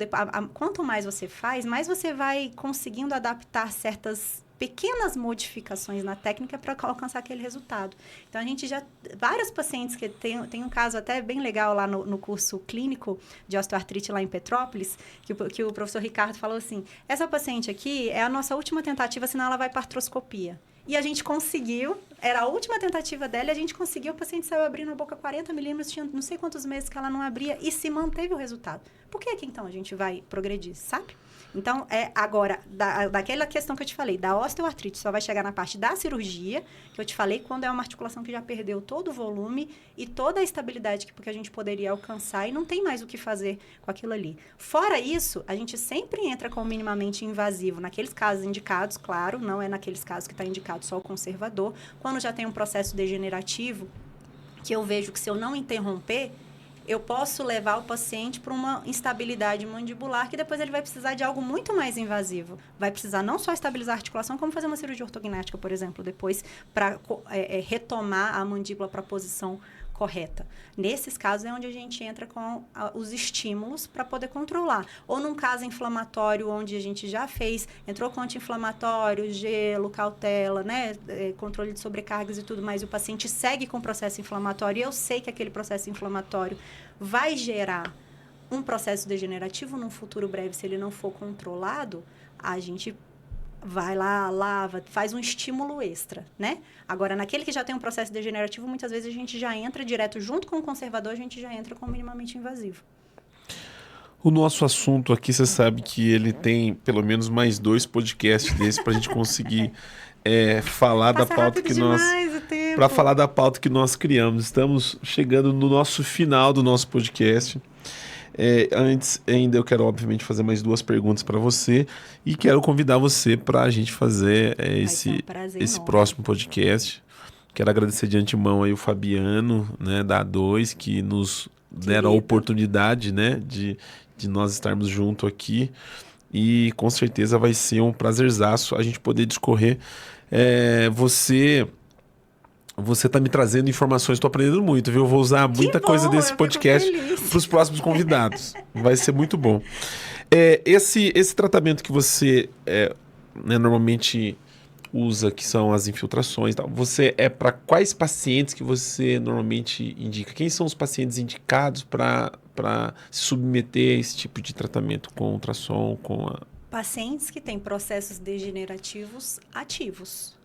quanto mais você faz, mais você vai conseguindo adaptar certas pequenas modificações na técnica para alcançar aquele resultado. Então, a gente já... Vários pacientes que tem um caso até bem legal lá no curso clínico de osteoartrite lá em Petrópolis, que o professor Ricardo falou assim, essa paciente aqui é a nossa última tentativa, senão ela vai para artroscopia. E a gente conseguiu, era a última tentativa dela, e a gente conseguiu, o paciente saiu abrindo a boca 40 milímetros, tinha não sei quantos meses que ela não abria, e se manteve o resultado. Por que então a gente vai progredir, sabe? Então, agora, daquela questão que eu te falei, da osteoartrite, só vai chegar na parte da cirurgia, que eu te falei, quando é uma articulação que já perdeu todo o volume e toda a estabilidade que a gente poderia alcançar e não tem mais o que fazer com aquilo ali. Fora isso, a gente sempre entra com o minimamente invasivo, naqueles casos indicados, claro, não é naqueles casos que está indicado só o conservador, quando já tem um processo degenerativo, que eu vejo que se eu não interromper, eu posso levar o paciente para uma instabilidade mandibular, que depois ele vai precisar de algo muito mais invasivo. Vai precisar não só estabilizar a articulação, como fazer uma cirurgia ortognática, por exemplo, depois para retomar a mandíbula para a posição correta. Nesses casos é onde a gente entra com os estímulos para poder controlar. Ou num caso inflamatório, onde a gente já entrou com anti-inflamatório, gelo, cautela, né, controle de sobrecargas e tudo mais, e o paciente segue com o processo inflamatório, e eu sei que aquele processo inflamatório vai gerar um processo degenerativo num futuro breve, se ele não for controlado, a gente vai lá, lava, faz um estímulo extra, né? Agora, naquele que já tem um processo degenerativo, muitas vezes a gente já entra direto, junto com o conservador, a gente já entra com o minimamente invasivo. O nosso assunto aqui, você sabe que ele tem pelo menos mais 2 podcasts desses para a gente conseguir falar da pauta que nós... Para falar da pauta que nós criamos. Estamos chegando no nosso final do nosso podcast. Antes, ainda eu quero, obviamente, fazer mais 2 perguntas para você e quero convidar você para a gente fazer esse próximo podcast. Quero agradecer de antemão aí o Fabiano, né, da A2, que nos deram a oportunidade, né, de nós estarmos junto aqui, e com certeza vai ser um prazerzaço a gente poder discorrer. Você está me trazendo informações, estou aprendendo muito, viu? Eu vou usar muita coisa desse podcast para os próximos convidados. Vai ser muito bom. Esse tratamento que você normalmente usa, que são as infiltrações, tal, você para quais pacientes que você normalmente indica? Quem são os pacientes indicados para se submeter a esse tipo de tratamento com ultrassom? Pacientes que têm processos degenerativos ativos.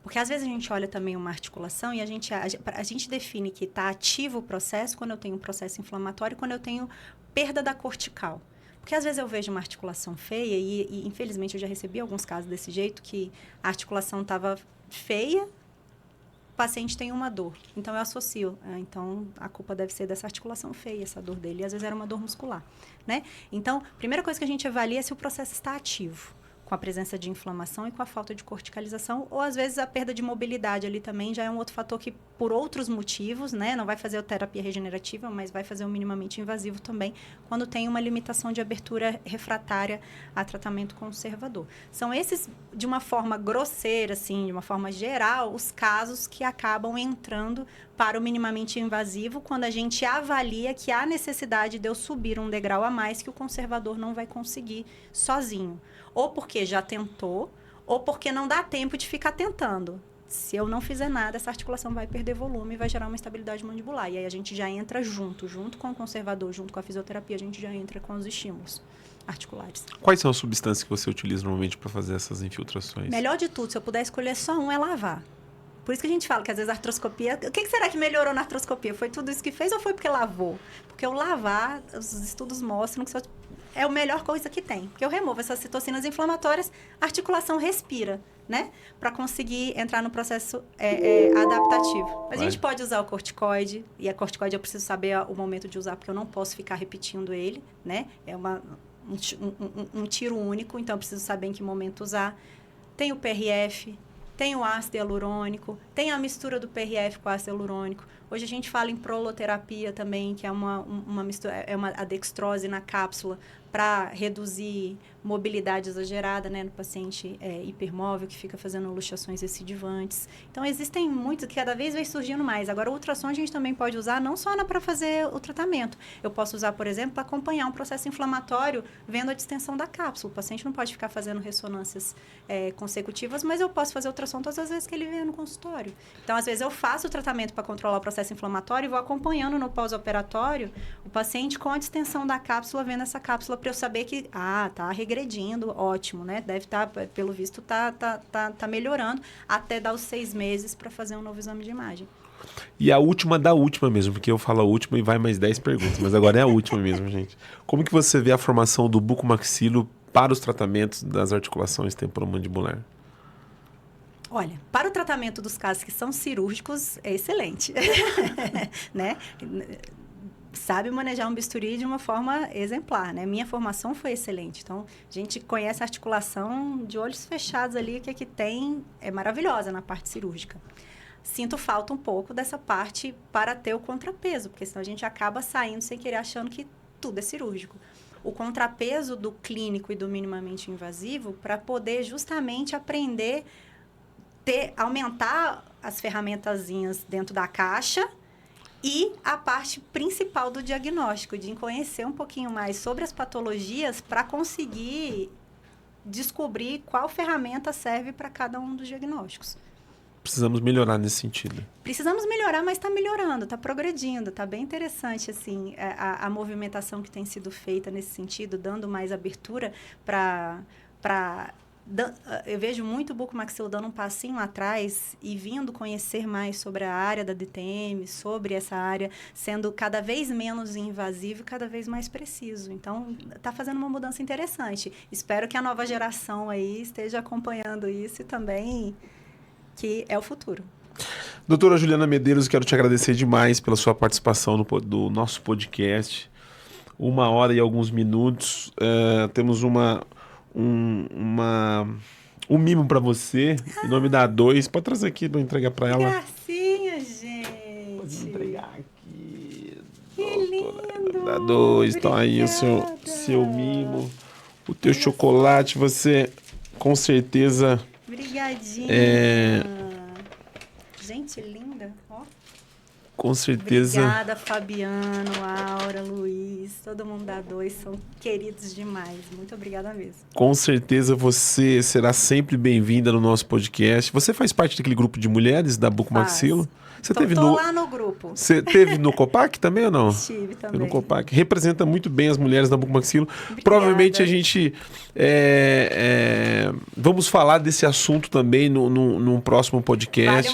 Porque às vezes a gente olha também uma articulação e a gente define que está ativo o processo quando eu tenho um processo inflamatório, quando eu tenho perda da cortical. Porque às vezes eu vejo uma articulação feia e infelizmente eu já recebi alguns casos desse jeito, que a articulação estava feia, o paciente tem uma dor. Então eu associo, então a culpa deve ser dessa articulação feia, essa dor dele. E às vezes era uma dor muscular, né? Então, a primeira coisa que a gente avalia é se o processo está ativo, com a presença de inflamação e com a falta de corticalização, ou às vezes a perda de mobilidade ali também já é um outro fator que, por outros motivos, né, não vai fazer a terapia regenerativa, mas vai fazer o minimamente invasivo também, quando tem uma limitação de abertura refratária a tratamento conservador. São esses, de uma forma grosseira, assim, de uma forma geral, os casos que acabam entrando para o minimamente invasivo, quando a gente avalia que há necessidade de eu subir um degrau a mais que o conservador não vai conseguir sozinho. Ou porque já tentou, ou porque não dá tempo de ficar tentando. Se eu não fizer nada, essa articulação vai perder volume e vai gerar uma instabilidade mandibular. E aí a gente já entra junto com o conservador, junto com a fisioterapia, a gente já entra com os estímulos articulares. Quais são as substâncias que você utiliza normalmente para fazer essas infiltrações? Melhor de tudo, se eu puder escolher só um, é lavar. Por isso que a gente fala que às vezes a artroscopia... O que será que melhorou na artroscopia? Foi tudo isso que fez ou foi porque lavou? Porque o lavar, os estudos mostram que é a melhor coisa que tem. Porque eu removo essas citocinas inflamatórias, a articulação respira, né? Para conseguir entrar no processo adaptativo. A gente pode usar o corticoide, e a corticoide eu preciso saber o momento de usar, porque eu não posso ficar repetindo ele, né? É um tiro único, então eu preciso saber em que momento usar. Tem o PRF, tem o ácido hialurônico, tem a mistura do PRF com ácido hialurônico. Hoje a gente fala em proloterapia também, que é uma mistura, a dextrose na cápsula para reduzir mobilidade exagerada, né, no paciente hipermóvel que fica fazendo luxações recidivantes. Então, existem muitos, que cada vez vai surgindo mais. Agora, o ultrassom a gente também pode usar não só para fazer o tratamento. Eu posso usar, por exemplo, para acompanhar um processo inflamatório vendo a distensão da cápsula. O paciente não pode ficar fazendo ressonâncias consecutivas, mas eu posso fazer ultrassom todas as vezes que ele vier no consultório. Então, às vezes, eu faço o tratamento para controlar o processo inflamatório e vou acompanhando no pós-operatório o paciente com a distensão da cápsula, vendo essa cápsula para eu saber que, tá regredindo, ótimo, né? Deve estar, pelo visto, tá melhorando, até dar os 6 meses para fazer um novo exame de imagem. E a última da última mesmo, porque eu falo a última e vai mais 10 perguntas, mas agora é a última mesmo, gente. Como que você vê a formação do bucomaxilo para os tratamentos das articulações temporomandibular? Olha, para o tratamento dos casos que são cirúrgicos, é excelente, né? Sabe manejar um bisturi de uma forma exemplar, né? Minha formação foi excelente. Então, a gente conhece a articulação de olhos fechados ali, que tem, é maravilhosa na parte cirúrgica. Sinto falta um pouco dessa parte para ter o contrapeso, porque senão a gente acaba saindo sem querer, achando que tudo é cirúrgico. O contrapeso do clínico e do minimamente invasivo, para poder justamente aprender, aumentar as ferramentazinhas dentro da caixa, e a parte principal do diagnóstico, de conhecer um pouquinho mais sobre as patologias para conseguir descobrir qual ferramenta serve para cada um dos diagnósticos. Precisamos melhorar nesse sentido. Precisamos melhorar, mas está melhorando, está progredindo, está bem interessante assim, a movimentação que tem sido feita nesse sentido, dando mais abertura para... Eu vejo muito o bucomaxilo dando um passinho atrás e vindo conhecer mais sobre a área da DTM, sobre essa área, sendo cada vez menos invasivo e cada vez mais preciso. Então, está fazendo uma mudança interessante. Espero que a nova geração aí esteja acompanhando isso e também que é o futuro. Doutora Juliana Medeiros, quero te agradecer demais pela sua participação do nosso podcast. 1h e alguns minutos. Temos um mimo para você, em nome da A2. Pode trazer aqui para entregar para ela. Gracinha, gente. Pode entregar aqui. Que lindo. Da A2. Então aí o seu mimo, o teu chocolate, você com certeza... Obrigadinha. Gente linda, ó. Com certeza. Obrigada, Fabiano, Aura, Luiz, todo mundo da A2, são queridos demais. Muito obrigada mesmo. Com certeza você será sempre bem-vinda no nosso podcast. Você faz parte daquele grupo de mulheres da Bucomaxilo? Você teve lá no grupo. Você teve no Copac também ou não? Estive também. No Copac. Representa muito bem as mulheres da Bucomaxilo. Provavelmente a gente... vamos falar desse assunto também num próximo podcast.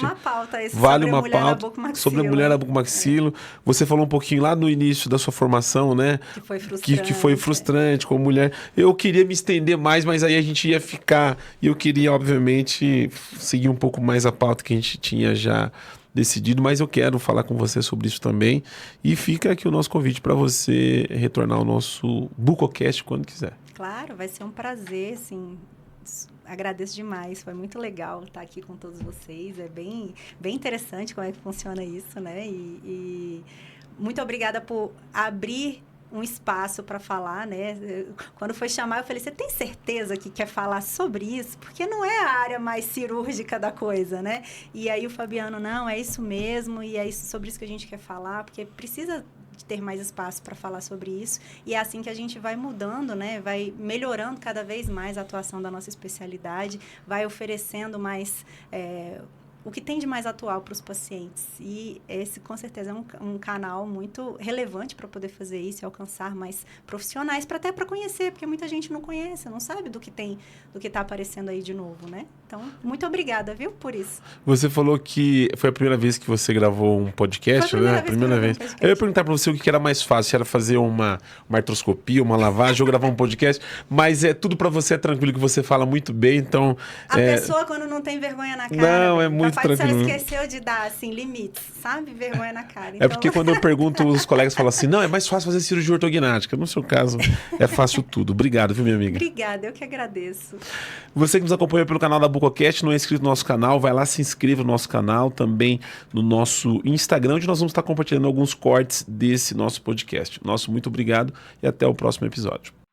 Vale uma pauta esse sobre a mulher da Bucomaxilo. Você falou um pouquinho lá no início da sua formação, né? Que foi frustrante. Que foi frustrante como mulher. Eu queria me estender mais, mas aí a gente ia ficar... E eu queria, obviamente, seguir um pouco mais a pauta que a gente tinha já decidido, mas eu quero falar com você sobre isso também. E fica aqui o nosso convite para você retornar ao nosso Bucocast quando quiser. Claro, vai ser um prazer, assim. Agradeço demais, foi muito legal estar aqui com todos vocês. É bem interessante como é que funciona isso, né? E muito obrigada por abrir um espaço para falar, né? Quando foi chamar, eu falei, você tem certeza que quer falar sobre isso? Porque não é a área mais cirúrgica da coisa, né? E aí o Fabiano, não, é isso mesmo, e é sobre isso que a gente quer falar, porque precisa de ter mais espaço para falar sobre isso, e é assim que a gente vai mudando, né? Vai melhorando cada vez mais a atuação da nossa especialidade, vai oferecendo mais o que tem de mais atual para os pacientes. E esse, com certeza, é um canal muito relevante para poder fazer isso e alcançar mais profissionais, até para conhecer, porque muita gente não conhece, não sabe do que está aparecendo aí de novo, né? Então, muito obrigada, viu, por isso. Você falou que foi a primeira vez que você gravou um podcast, né? Primeira vez. Eu ia perguntar para você o que era mais fácil, se era fazer uma artroscopia, uma lavagem ou gravar um podcast, mas tudo para você é tranquilo, que você fala muito bem, então... A pessoa, quando não tem vergonha na cara... Não, é muito tranquilo. Você esqueceu de dar, assim, limites, sabe? Vergonha na cara. Então... É porque quando eu pergunto, os colegas falam assim, não, é mais fácil fazer cirurgia ortognática. No seu caso, é fácil tudo. Obrigado, viu, minha amiga? Obrigada, eu que agradeço. Você que nos acompanha pelo canal da Bucocast, não é inscrito no nosso canal, vai lá, se inscreva no nosso canal, também no nosso Instagram, onde nós vamos estar compartilhando alguns cortes desse nosso podcast. Nosso muito obrigado e até o próximo episódio.